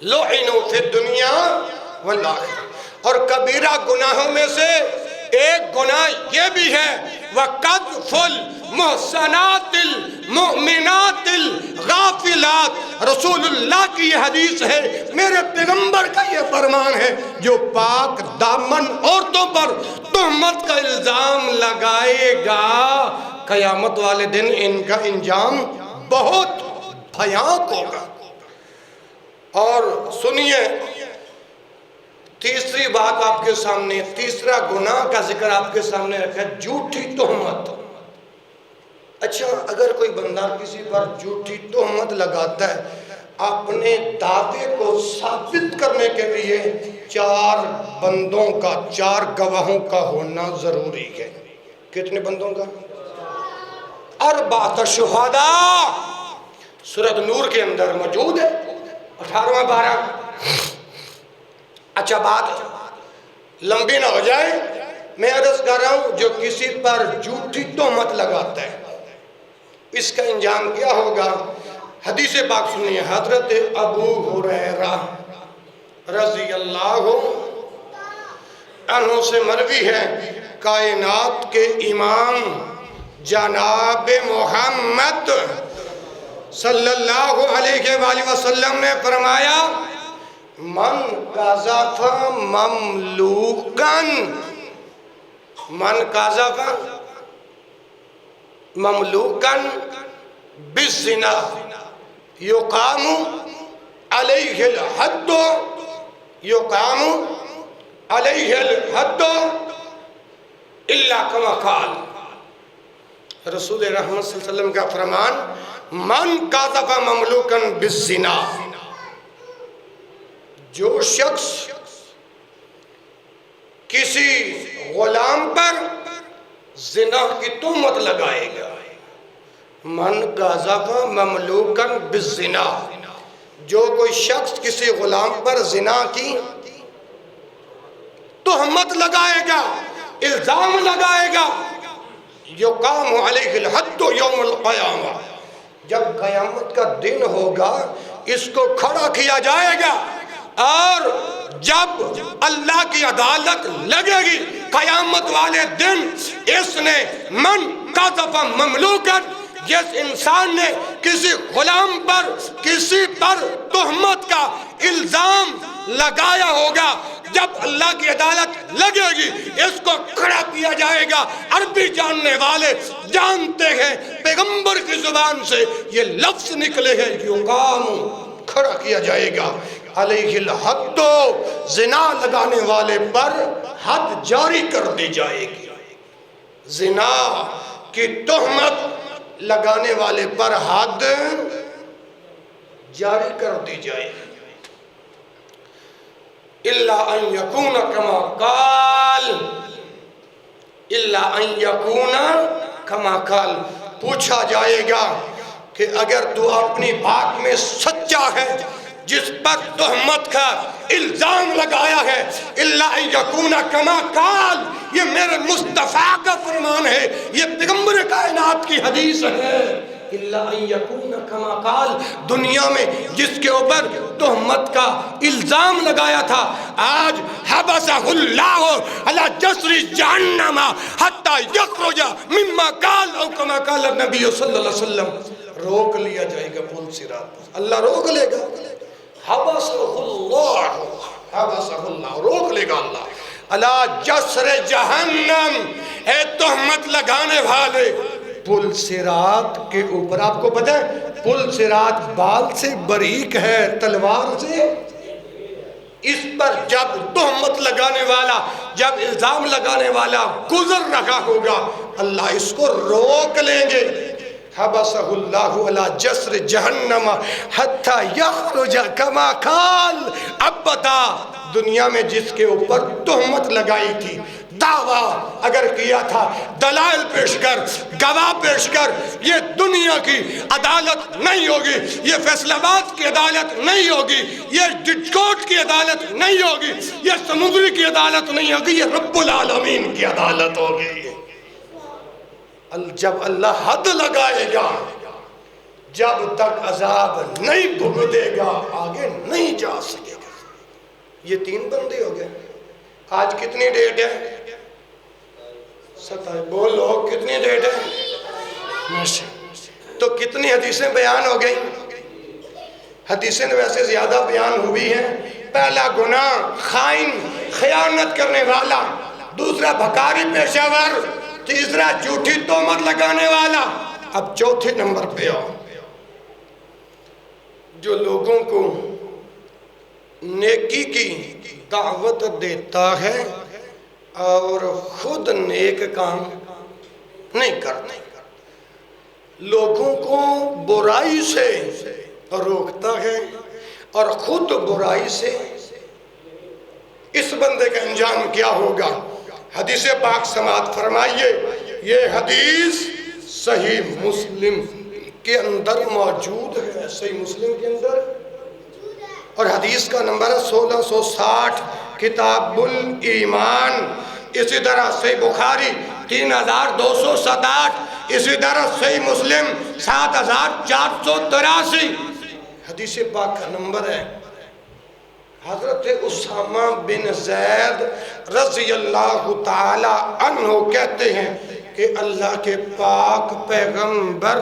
لعنوا فی الدنیا والآخرہ۔ اور کبیرہ گناہوں میں سے ایک گناہ یہ بھی ہے وَقَذْفُ الْمُحْصَنَاتِ الْمُؤْمِنَاتِ الْغَافِلَاتِ، رسول اللہ کی یہ حدیث ہے، میرے پیغمبر کا یہ فرمان ہے، جو پاک دامن عورتوں پر تہمت کا الزام لگائے گا قیامت والے دن ان کا انجام بہت بھیانک ہوگا۔ اور سنیے تیسری بات آپ کے سامنے، تیسرا گناہ کا ذکر آپ کے سامنے رکھا ہے، جھوٹی تہمت۔ اچھا، اگر کوئی بندہ کسی پر جھوٹی تہمت لگاتا ہے، اپنے دعوے کو ثابت کرنے کے لیے 4 بندوں کا، 4 گواہوں کا ہونا ضروری ہے۔ کتنے بندوں کا؟ 4 شہداء، سورۃ نور کے اندر موجود ہے، 18واں پارہ۔ اچھا، بات لمبی نہ ہو جائے، میں عرض کر رہا ہوں جو کسی پر جھوٹی تہمت لگاتا ہے اس کا انجام کیا ہوگا؟ حدیث پاک سنیے، حضرت ابو ہریرہ رضی اللہ عنہ سے مروی ہے، کائنات کے امام جناب محمد صلی اللہ علیہ وآلہ وسلم نے فرمایا، من قذف مملوکن، من قذف مملوکن بالزنا یقام علیہ الحد، یقام علیہ الحد الا کما قال، رسول رحمت صلی اللہ علیہ وسلم کا فرمان، من قذف مملوکن بالزنا، جو شخص کسی غلام پر زنا کی تہمت لگائے گا، من قذف مملوکن بالزنا، جو کوئی شخص کسی غلام پر زنا کی تہمت لگائے گا، الزام لگائے گا، یقام علیہ الحد یوم القیامہ، جب قیامت کا دن ہوگا اس کو کھڑا کیا جائے گا، اور جب اللہ کی عدالت لگے گی قیامت والے دن، اس نے من قذف مملوکن، جس انسان نے کسی غلام پر، کسی پر تہمت کا الزام لگایا ہوگا، جب اللہ کی عدالت لگے گی اس کو کھڑا کیا جائے گا۔ عربی جاننے والے جانتے ہیں پیغمبر کی زبان سے یہ لفظ نکلے ہیں، یقام، کھڑا کیا جائے گا، علیہ الحد، زنا لگانے والے پر حد جاری کر دی جائے گی، زنا کی تہمت لگانے والے پر حد جاری کر دی جائے گی۔ الا ان یکون کما قال، الا ان یکون کما قال، پوچھا جائے گا کہ اگر تو اپنی بات میں سچا ہے، جس پر تہمت کا الزام لگایا ہے، الا ان یکون کما قال، یہ میرے مصطفیٰ کا فرمان ہے، یہ پیغمبر کائنات کی حدیث ہے، الا ان یکون کما قال، دنیا میں جس کے اوپر تہمت کا الزام لگایا تھا، آج حبسہ اللہ علی جسر جہنم حتی یخرج مما قال او کما قال النبی صلی اللہ علیہ وسلم، روک لیا جائے گا پل صراط پر، اللہ روک لے گا، حبسہ اللہ، حبسہ اللہ، روک لے گا اللہ علی جسر جہنم، اے تہمت لگانے والے، پل صراط کے اوپر، آپ کو پتہ ہے پل صراط بال سے باریک ہے، تلوار سے، اس پر جب تہمت لگانے والا، جب الزام لگانے والا گزر رہا ہوگا، اللہ اس کو روک لیں گے، حبسہ اللہ علی جسر جہنم حتی یخرج کما قال، اب بتا دنیا میں جس کے اوپر تہمت لگائی تھی، دعویٰ اگر کیا تھا، دلائل پیش کر، گواہ پیش کر، یہ دنیا کی عدالت نہیں ہوگی، یہ فیصلہ آباد کی عدالت نہیں ہوگی، یہ جج کورٹ کی عدالت نہیں ہوگی، یہ سمندری کی عدالت نہیں ہوگی، یہ رب العالمین کی عدالت ہوگی۔ جب اللہ حد لگائے گا، جب تک عذاب نہیں بھگتے گا آگے نہیں جا سکے گا۔ یہ 3 بندے ہو گئے، آج کتنی ڈیٹ ہے؟ بولو کتنی ڈیٹ ہے؟ تو کتنی حدیثیں بیان ہو گئی؟ حدیثیں ویسے زیادہ بیان ہوئی ہیں۔ پہلا گناہ خائن، خیانت کرنے والا، دوسرا بھکاری پیشہ ور، تیسرا جھوٹی تہمت لگانے والا۔ اب چوتھے نمبر پہ آؤ، جو لوگوں کو نیکی کی دعوت دیتا ہے اور خود نیک کام نہیں کرتا، لوگوں کو برائی سے روکتا ہے اور خود برائی سے، اس بندے کا انجام کیا ہوگا؟ حدیث پاک سماعت فرمائیے، یہ حدیث صحیح مسلم کے اندر موجود ہے، صحیح مسلم کے اندر، اور حدیث کا نمبر ہے 1660، کتاب الایمان۔ اسی طرح صحیح بخاری 3267، اسی طرح صحیح مسلم 7483 حدیث پاک کا نمبر ہے۔ حضرت اسامہ بن زید رضی اللہ تعالی عنہ کہتے ہیں کہ اللہ کے پاک پیغمبر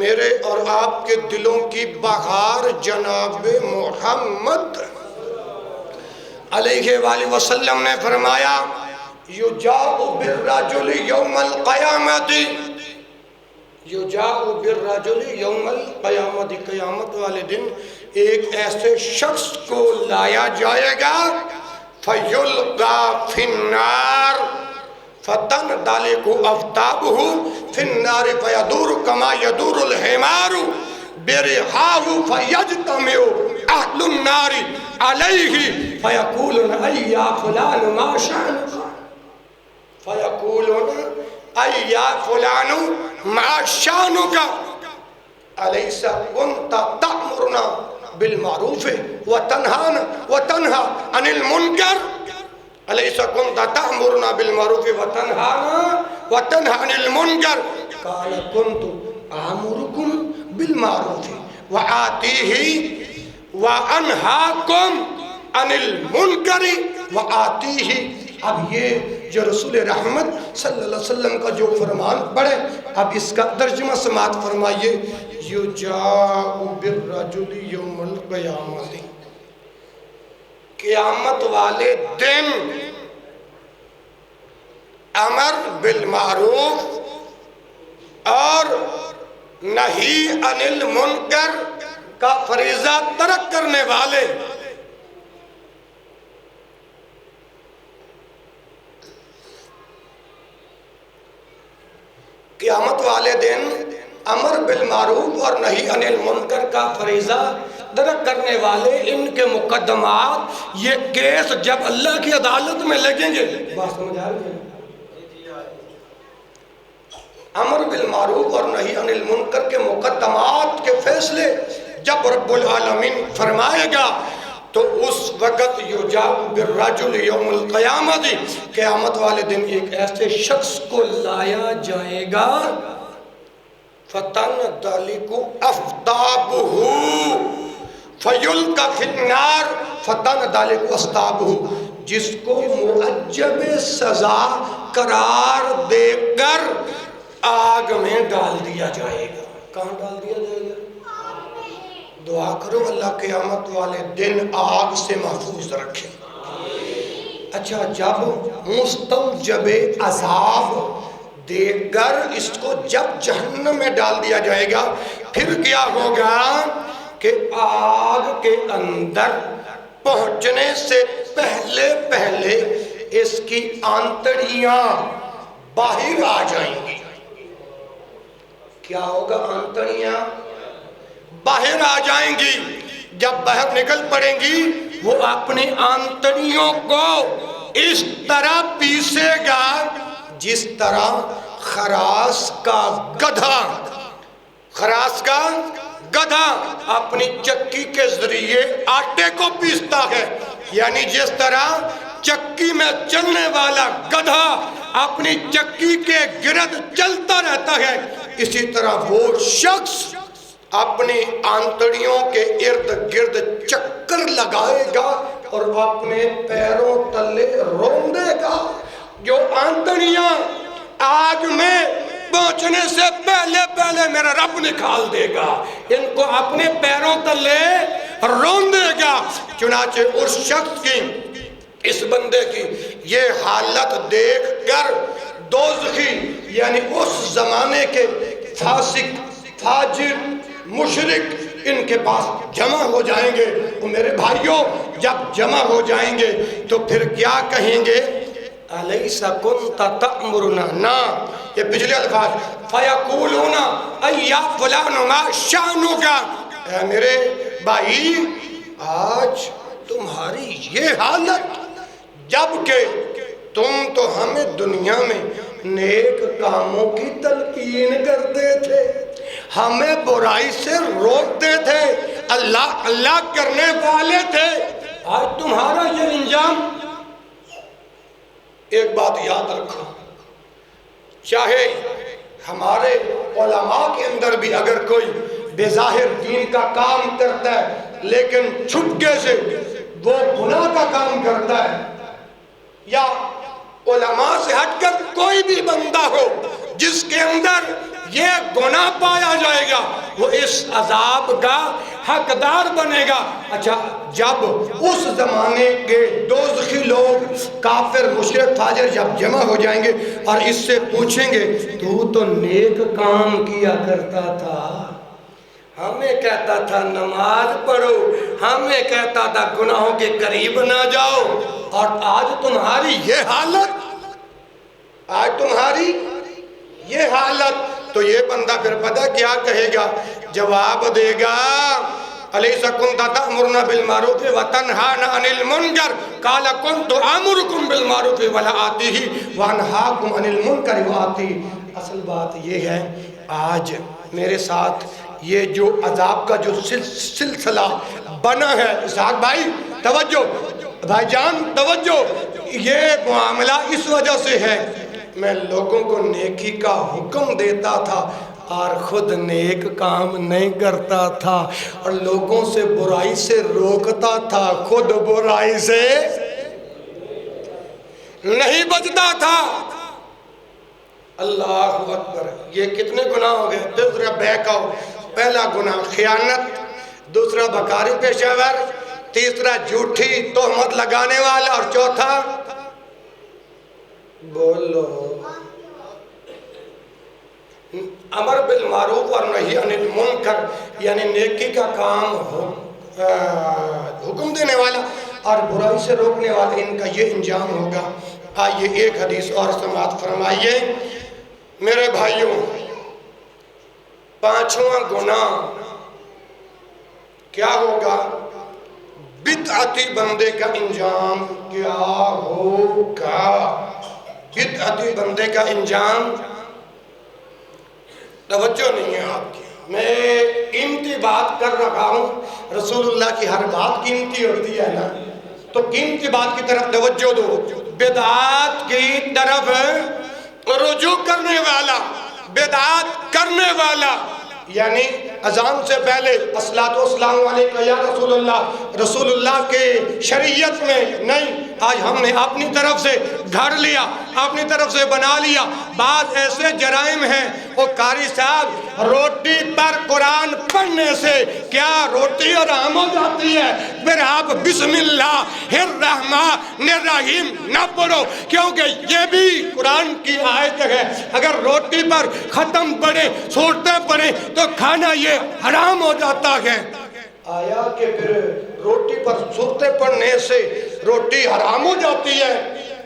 میرے اور آپ کے دلوں کی بہار جناب محمد علیہ وآلہ وسلم نے فرمایا، یجاء بالرجل یوم القیامت، یجاء بالرجل یوم القیامت، قیامت والے دن ایک ایسے شخص کو لایا جائے گا، فیلقا فی النار فتندلق افتابہ فی النار فیدور کما یدور الحمار برحاہ فیجتمع اہل النار علیہ فیقولون ای یا فلان ما شانک، فیقولون ای یا فلان ما شانک الیس کنت تأمرنا بالمعروف وتنہا عن المنکر، الیس کنت تأمرنا بالمعروف وتنہا عن المنکر، قال کنت آمرکم بالمعروف وآتیہ وانہاکم عن المنکر وآتیہ۔ اب یہ جو رسول رحمت صلی اللہ علیہ وسلم کا جو فرمان پڑھے، اب اس کا ترجمہ سماعت فرمائیے، یجاء بالرجل یوم القیامت، قیامت والے دن امر بالمعروف اور نہی عن المنکر کا فریضہ ترک کرنے والے، قیامت والے دن امر بالمعروف اور نہی عن المنکر کا فریضہ ترک کرنے والے، ان کے مقدمات، یہ کیس جب اللہ کی عدالت میں لگیں گے، بات سمجھ آ رہی ہے؟ امر بالمعروف اور نہی عن المنکر کے مقدمات کے فیصلے جب رب العالمین فرمائے گا تو اس وقت یجاء بالرجل یوم القیامت، قیامت والے دن ایک ایسے شخص کو لایا جائے گا، فتندلق افتابہ فیلقا فی النار فتندلق افتابہ، جس کو معجب سزا قرار دے کر آگ میں ڈال دیا جائے گا۔ کہاں ڈال دیا جائے گا؟ دعا کرو اللہ قیامت والے دن آگ سے محفوظ رکھے۔ اچھا، جب مستوجب عذاب دے کر اس کو جب جہنم میں ڈال دیا جائے گا، پھر کیا ہوگا کہ آگ کے اندر پہنچنے سے پہلے اس کی آنتڑیاں باہر آ جائیں گی۔ کیا ہوگا؟ آنتڑیاں باہر آ جائیں گی۔ جب باہر نکل پڑیں گی، وہ اپنی آنتڑیوں کو اس طرح پیسے گا جس طرح خراس کا گدھا اپنی چکی کے ذریعے آٹے کو پیستا ہے، یعنی جس طرح چکی میں چلنے والا گدھا اپنی چکی کے گرد چلتا رہتا ہے، اسی طرح وہ شخص اپنی آنتڑیوں کے ارد گرد چکر لگائے گا اور اپنے پیروں تلے روندے گا۔ جو آنتڑیاں آگ میں پہنچنے سے پہلے پہلے میرا رب نکال دے گا، ان کو اپنے پیروں تلے رون دے گا۔ چنانچہ اس شخص کی، اس بندے کی یہ حالت دیکھ کر دوزخی یعنی اس زمانے کے فاسق، فاجر، مشرک ان کے پاس جمع ہو جائیں گے۔ اور میرے بھائیوں جب جمع ہو جائیں گے تو پھر کیا کہیں گے؟ الیس کنت تأمرنا، نا یہ پچھلے الفاظ، فیقولون ایا فلان ما شانک، اے میرے بھائی آج تمہاری یہ حالت، جبکہ تم تو ہمیں دنیا میں نیک کاموں کی تلقین کرتے تھے، ہمیں برائی سے روکتے تھے، اللہ اللہ کرنے والے تھے، آج تمہارا یہ انجام۔ ایک بات یاد رکھو، چاہے ہمارے علماء کے اندر بھی اگر کوئی بظاہر دین کا کام کرتا ہے لیکن چھپکے سے وہ گناہ کا کام کرتا ہے، یا علماء سے ہٹ کر کوئی بھی بندہ ہو جس کے اندر یہ گناہ پایا جائے گا، وہ اس عذاب کا حقدار بنے گا۔ اچھا جب اس زمانے کے دوزخی لوگ، کافر، مشرک، فاجر جب جمع ہو جائیں گے اور اس سے پوچھیں گے تو نیک کام کیا کرتا تھا، ہمیں کہتا تھا نماز پڑھو، ہمیں کہتا تھا گناہوں کے قریب نہ جاؤ، اور آج تمہاری یہ حالت، آج تمہاری یہ حالت۔ تو یہ بندہ پھر پتہ کیا کہے گا؟ جواب دے گا الیس کنت تأمرنا بالمعروف وتنہانا عن المنکر قال کنت آمرکم بالمعروف ولا آتیہ وانہاکم عن المنکر وآتیہ۔ اصل بات یہ ہے آج میرے ساتھ یہ جو عذاب کا جو سلسلہ بنا ہے، اسحاق بھائی توجہ، بھائی جان توجہ، یہ معاملہ اس وجہ سے ہے میں لوگوں کو نیکی کا حکم دیتا تھا اور خود نیک کام نہیں کرتا تھا، اور لوگوں سے برائی سے روکتا تھا، خود برائی سے نہیں بچتا تھا۔ اللہ اکبر، یہ کتنے گناہ ہو گئے؟ دوسرا بیکاؤ، پہلا گناہ خیانت، دوسرا بکاری پیشہ ور، تیسرا جھوٹی تہمت لگانے والا، اور چوتھا بولو امر بالمعروف اور نہی عن المنکر، یعنی نیکی کا کام حکم دینے والا اور برائی سے روکنے والا، ان کا یہ انجام ہوگا۔ آئیے ایک حدیث اور سماعت فرمائیے میرے بھائیوں۔ پانچواں گناہ کیا ہوگا؟ بدعتی بندے کا انجام کیا ہوگا؟ بدعتی بندے کا انجام، توجہ نہیں ہے آپ کی، میں قیمتی بات کر رہا ہوں، رسول اللہ کی ہر بات قیمتی ہوتی ہے نا، تو قیمتی بات کی طرف توجہ دو۔ بدعات کی طرف رجوع کرنے والا، بدعات کرنے والا، یعنی اذان سے پہلے الصلاۃ والسلام علیکہ یا رسول اللہ، رسول اللہ کے شریعت میں نہیں، آج ہم نے اپنی طرف سے گھڑ لیا، اپنی طرف سے بنا لیا۔ بعض ایسے جرائم ہیں، وہ قاری صاحب روٹی پر قرآن پڑھنے سے کیا روٹی حرام ہو جاتی ہے؟ پھر آپ بسم اللہ الرحمن الرحیم نہ پڑھو، کیونکہ یہ بھی قرآن کی آیت ہے، اگر روٹی پر ختم پڑھے، سورتیں پڑھے تو کھانا یہ حرام ہو جاتا ہے۔ آیا کہ پھر روٹی پر سورتیں پڑھنے سے روٹی حرام ہو جاتی ہے؟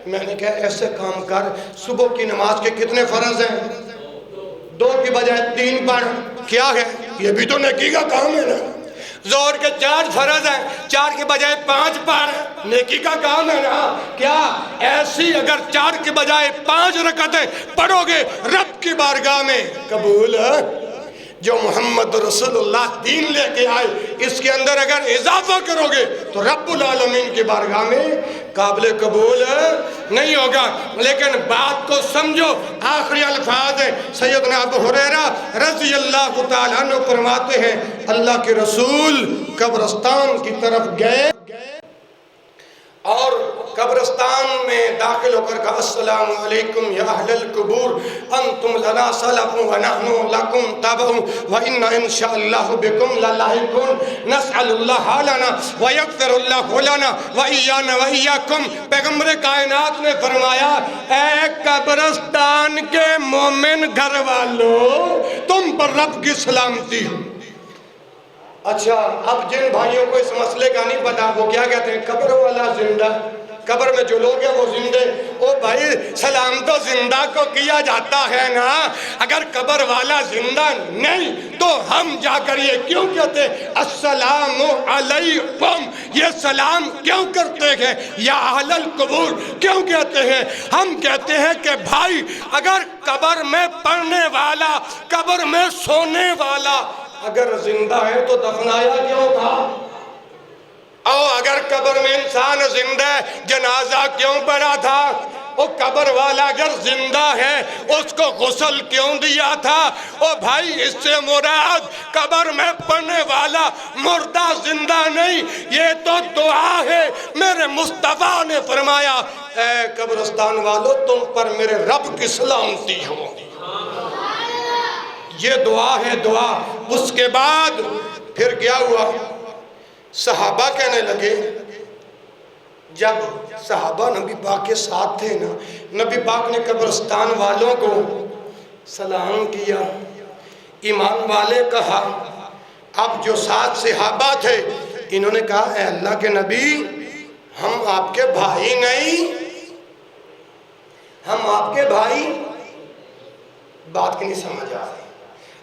میں نے کہا ایسے کام کر، صبح کی نماز کے کتنے فرض ہیں؟ 2 کی بجائے 3 پڑھ، کیا ہے؟ یہ بھی تو نیکی کا کام ہے نا۔ ظہر کے 4 فرض ہیں، 4 کے بجائے 5 پڑھ، نیکی کا کام ہے نا۔ کیا ایسی اگر 4 کے بجائے 5 رکعتیں پڑھو گے رب کی بارگاہ میں قبول ہے؟ جو محمد رسول اللہ دین لے کے آئے، اس کے اندر اگر اضافہ کرو گے تو رب العالمین کی بارگاہ میں قابل قبول نہیں ہوگا۔ لیکن بات کو سمجھو، آخری الفاظ ہیں، سیدنا ابو ہریرہ رضی اللہ تعالیٰ عنہ فرماتے ہیں اللہ کے رسول قبرستان کی طرف گئے اور قبرستان میں داخل ہو کر کہا السلام علیکم یا اہل القبور انتم لنا سلف و نحن لکم تبع و انا انشاءاللہ بکم للاحقون نسأل اللہ لنا و یغفر اللہ لنا و ایانا و ایاکم۔ پیغمبر کائنات نے فرمایا اے قبرستان کے مومن گھر والوں، تم پر رب کی سلامتی ہو۔ اچھا اب جن بھائیوں کو اس مسئلے کا نہیں پتا وہ کیا کہتے ہیں قبر والا زندہ، قبر میں جو لوگ ہیں وہ زندے۔ او بھائی سلام تو زندہ کو کیا جاتا ہے نا، اگر قبر والا زندہ نہیں تو ہم جا کر یہ کیوں کہتے ہیں السلام علیکم؟ یہ سلام کیوں کرتے ہیں؟ یا اہل القبور کیوں کہتے ہیں؟ ہم کہتے ہیں کہ بھائی اگر قبر میں پڑھنے والا، قبر میں سونے والا اگر زندہ ہے تو دفنایا کیوں تھا؟ او اگر قبر میں انسان زندہ ہے جنازہ کیوں پڑا تھا؟ او قبر والا اگر زندہ ہے اس کو غسل کیوں دیا تھا؟ او بھائی اس سے مراد قبر میں پڑنے والا مردہ زندہ نہیں، یہ تو دعا ہے۔ میرے مصطفیٰ نے فرمایا اے قبرستان والو تم پر میرے رب کی سلامتی ہو، یہ دعا ہے دعا۔ اس کے بعد پھر کیا ہوا؟ صحابہ کہنے لگے، جب صحابہ نبی پاک کے ساتھ تھے نا، نبی پاک نے قبرستان والوں کو سلام کیا، ایمان والے کہا۔ اب جو ساتھ صحابہ تھے انہوں نے کہا اے اللہ کے نبی ہم آپ کے بھائی نہیں، ہم آپ کے بھائی، بات کی نہیں سمجھ آ رہی،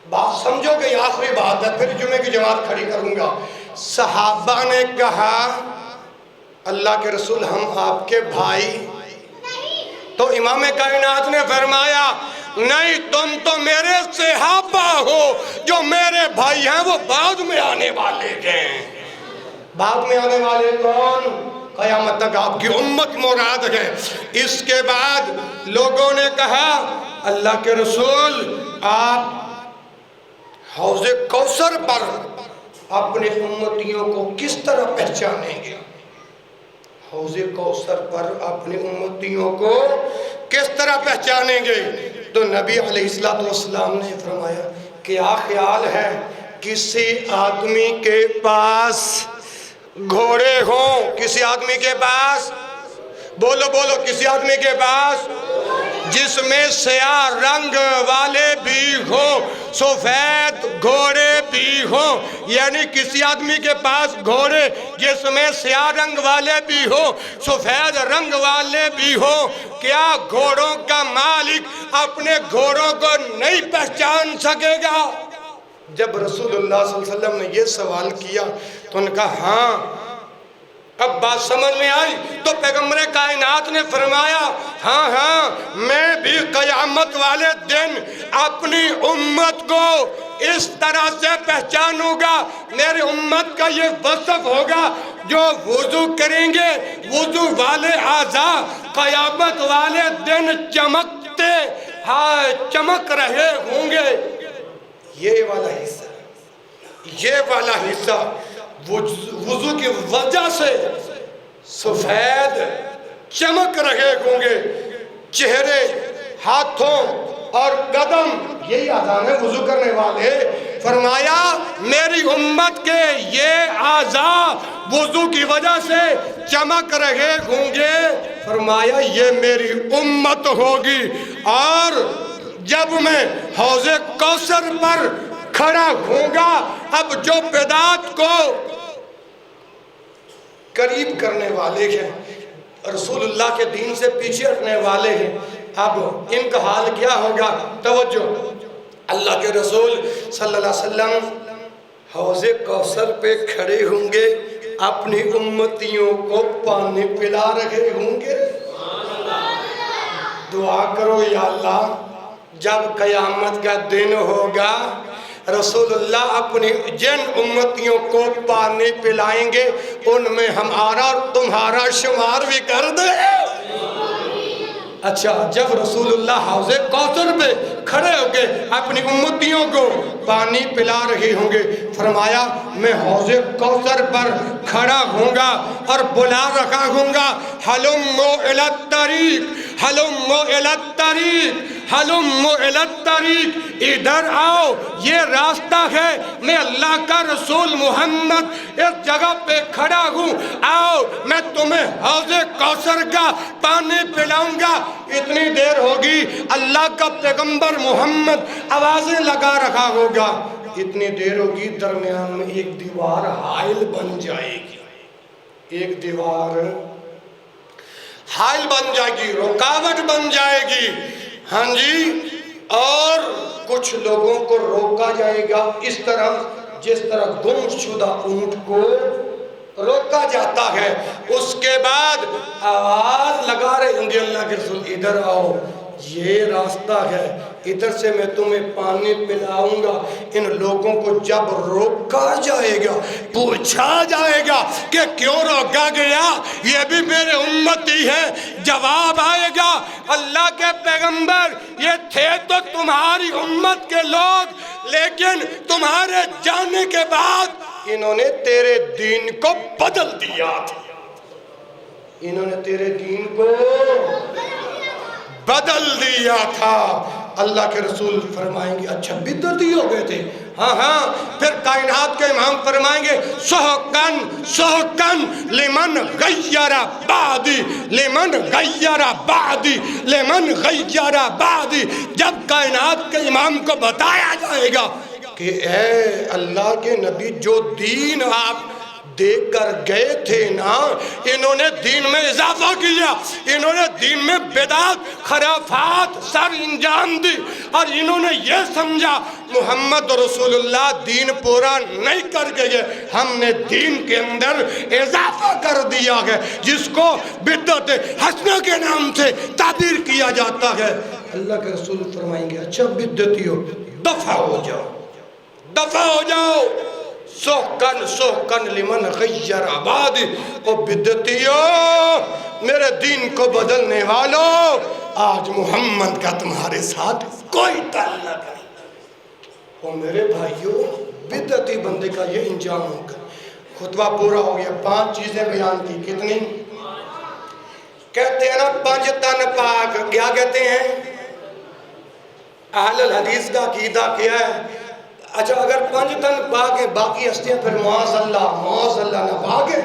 بات سمجھو کہ یہ آخری بات ہے پھر جمعے کی جماعت کھڑی کروں گا۔ صحابہ نے کہا اللہ کے رسول ہم آپ کے بھائی، تو امام کائنات نے فرمایا نہیں تم تو میرے صحابہ ہو، جو میرے بھائی ہیں وہ بعد میں آنے والے ہیں۔ بعد میں آنے والے کون؟ قیامت تک آپ کی امت مراد ہے۔ اس کے بعد لوگوں نے کہا اللہ کے رسول آپ حوض کوثر پر اپنے امتیوں کو کس طرح پہچانیں گے؟ حوض کوثر پر اپنے امتیوں کو کس طرح پہچانیں گے؟ تو نبی علیہ السلام نے فرمایا کیا خیال ہے کسی آدمی کے پاس گھوڑے ہوں، کسی آدمی کے پاس، بولو بولو، کسی آدمی کے پاس جس میں سیاہ رنگ والے بھی ہوں، سفید گھوڑے بھی ہوں، یعنی کسی آدمی کے پاس گھوڑے جس میں سیاہ رنگ والے بھی ہوں، سفید رنگ والے بھی ہوں، کیا گھوڑوں کا مالک اپنے گھوڑوں کو نہیں پہچان سکے گا؟ جب رسول اللہ صلی اللہ علیہ وسلم نے یہ سوال کیا تو انہوں نے کہا ہاں۔ اب بات سمجھ میں آئی تو پیغمبر کائنات نے فرمایا ہاں ہاں میں بھی قیامت والے دن اپنی امت کو اس طرح سے پہچانوں گا، میری امت کا یہ وصف ہوگا جو وضو کریں گے وضو والے اعضاء قیامت والے دن چمکتے چمک رہے ہوں گے۔ یہ والا حصہ وضو کی وجہ سے سفید چمک رہے ہوں گے، چہرے، ہاتھوں اور قدم یہی اعضاء ہیں وضو کرنے والے۔ فرمایا میری امت کے یہ اعضاء وضو کی وجہ سے چمک رہے ہوں گے، فرمایا یہ میری امت ہوگی۔ اور جب میں حوض کوثر پر کھڑا ہوں گا، اب جو بدعت کو قریب کرنے والے ہیں، رسول اللہ کے دین سے پیچھے ہٹنے والے ہیں، اب ان کا حال کیا ہوگا؟ توجہ، اللہ کے رسول صلی اللہ علیہ وسلم حوض کوثر پہ کھڑے ہوں گے، اپنی امتیوں کو پانی پلا رہے ہوں گے۔ دعا کرو یا اللہ جب قیامت کا دن ہوگا رسول اللہ اپنی جن امتیوں کو پانی پلائیں گے ان میں ہمارا اور تمہارا شمار بھی کر دے۔ اچھا جب رسول اللہ حوض کوثر پہ کھڑے ہو کے اپنی امتیوں کو پانی پلا رہے ہوں گے، فرمایا میں حوض کوثر پر کھڑا ہوں گا اور بلا رکھا ہوں گا، ہلمو الی الطریق، ہلمو الی الطریق، ہلمو الی الطریق، ادھر آؤ، یہ راستہ ہے، میں اللہ کا رسول محمد اس جگہ پہ کھڑا ہوں، آؤ میں تمہیں حوض کوثر کا پانی پلاؤں گا۔ اتنی دیر ہوگی اللہ کا پیغمبر محمد آوازیں لگا رکھا ہوگا، اتنی دیر ہوگی درمیان میں ایک دیوار حائل بن جائے گی، ایک دیوار حائل بن جائے گی، رکاوٹ بن جائے گی، ہاں جی، اور کچھ لوگوں کو روکا جائے گا اس طرح جس طرح گم شدہ اونٹ کو روکا جاتا ہے۔ اس کے بعد آواز لگا رہے ہوں گے اللہ کے رسول ادھر آؤ، یہ راستہ ہے، ادھر سے میں تمہیں پانی پلاؤں گا۔ ان لوگوں کو جب روکا جائے گا، پوچھا جائے گا کہ کیوں روکا گیا، یہ بھی میرے امتی ہے، جواب آئے گا اللہ کے پیغمبر یہ تھے تو تمہاری امت کے لوگ، لیکن تمہارے جانے کے بعد انہوں نے تیرے دین کو بدل دیا تھا، انہوں نے تیرے دین کو بدل دیا تھا۔ اللہ کے رسول فرمائیں گے اچھا بدعتی ہو گئے تھے، ہاں ہاں، پھر کائنات کے امام فرمائیں گے سحقن سحقن لمن غیر بعدی، لمن غیر بعدی، لمن غیر بعدی۔ جب کائنات کے امام کو بتایا جائے گا کہ اے اللہ کے نبی جو دین آپ دے کر گئے تھے نا، انہوں نے دین میں اضافہ کیا، انہوں نے دین میں بدعت خرافات سر انجام دی، اور انہوں نے یہ سمجھا محمد رسول اللہ دین پورا نہیں کر گئے، ہم نے دین کے اندر اضافہ کر دیا ہے، جس کو بدعت حسنہ کے نام سے تعبیر کیا جاتا ہے۔ اللہ کے رسول فرمائیں گے اچھا بدعتیوں دفع ہو جاؤ، دفع ہو جاؤ، سحقن سحقن لمن غیر بعدی۔ او بدعتیو، میرے دین کو بدلنے والوں، آج محمد کا تمہارے ساتھ کوئی تعلق نہیں۔ او میرے بھائیو، بدعتی بندے کا یہ انجام ہوگا۔ خطبہ پورا ہو گیا، 5 چیزیں بیان کی، کتنی؟ کہتے ہیں نا 5 تن پاک، کیا کہتے ہیں؟ اہل الحدیث کا عقیدہ کیا ہے؟ اچھا اگر 5 تن پاک ہیں، باقی ہستیاں پھر معاذ اللہ نہ پاک ہیں۔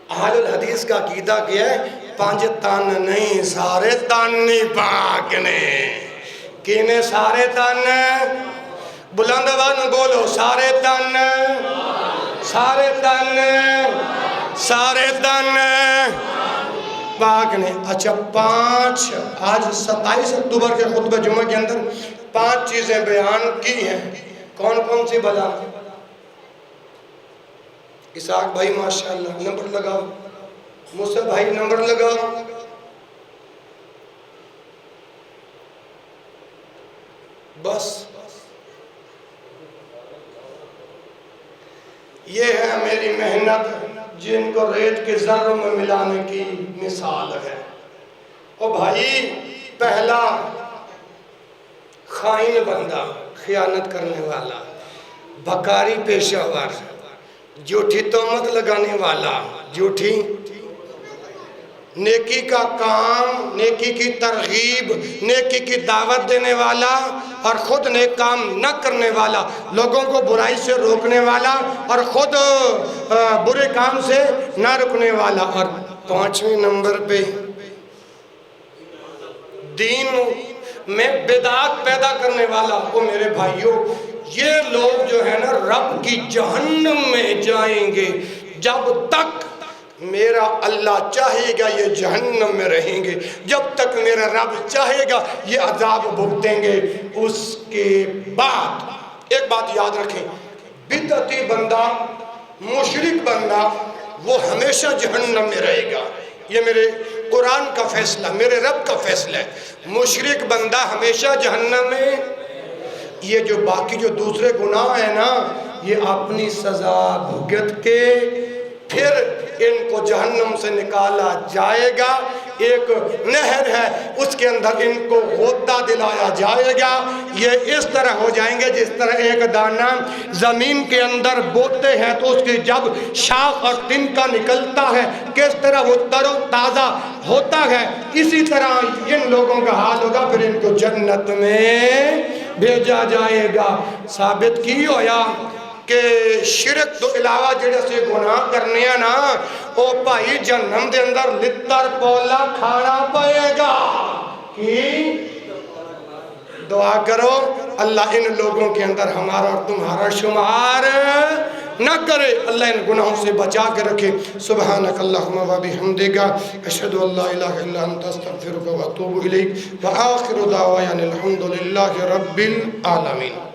اہل الحدیث کا عقیدہ کیا ہے؟ 5 تن نہیں، سارے تن نہیں پاک نے۔ کینے سارے تن؟ بلند آواز میں بولو، سارے تن، سارے تن، سارے تن پاک نے۔ اچھا 5، آج 27 اکتوبر کے خطبہ جمعہ کے اندر 5 چیزیں بیان کی ہیں، کون کون سی بتا؟ اسحاق بھائی ماشاءاللہ نمبر لگاؤ، موسیٰ بھائی نمبر لگاؤ۔ بس یہ ہے میری محنت، جن کو ریت کے ذروں میں ملانے کی مثال ہے۔ او بھائی، پہلا خائن بندہ، خیانت کرنے والا، بکاری پیشہ ور، جھوٹی تہمت لگانے والا، جھوٹی نیکی کا کام، نیکی کی ترغیب، نیکی کی دعوت دینے والا اور خود نیک کام نہ کرنے والا، لوگوں کو برائی سے روکنے والا اور خود برے کام سے نہ رکنے والا، اور 5ویں نمبر پہ دین میں بدعات پیدا کرنے والا۔ او میرے بھائیوں، یہ لوگ جو ہے نا رب کی جہنم میں جائیں گے، جب تک میرا اللہ چاہے گا یہ جہنم میں رہیں گے، جب تک میرا رب چاہے گا یہ عذاب بھگتیں گے۔ اس کے بعد ایک بات یاد رکھیں، بدعتی بندہ، مشرک بندہ، وہ ہمیشہ جہنم میں رہے گا۔ یہ میرے قرآن کا فیصلہ، میرے رب کا فیصلہ ہے۔ مشرک بندہ ہمیشہ جہنم میں، یہ جو باقی جو دوسرے گناہ ہیں نا، یہ اپنی سزا بھگت کے پھر ان کو جہنم سے نکالا جائے گا۔ ایک نہر ہے اس کے اندر ان کو غوطہ دلایا جائے گا، یہ اس طرح ہو جائیں گے جس طرح ایک دانہ زمین کے اندر بوتے ہیں تو اس کی جب شاخ اور تنکا نکلتا ہے کس طرح وہ تر و تازہ ہوتا ہے، اسی طرح ان لوگوں کا حال ہوگا، پھر ان کو جنت میں بھیجا جائے گا۔ ثابت کی ہویا کہ شرک تو علاوہ جڑے سے گناہ کرنے ہیں نا او بھائی جہنم دے اندر لتر پولا کھانا پائے گا۔ کی دعا کرو اللہ ان لوگوں کے اندر ہمارا اور تمہارا شمار نہ کرے، اللہ ان گناہوں سے بچا کے رکھے۔ سبحانک اللہم و بحمدک، اشہد ان لا الہ الا انت، استغفرک و اتوب الیک، وآخر دعوانا الحمدللہ رب العالمین۔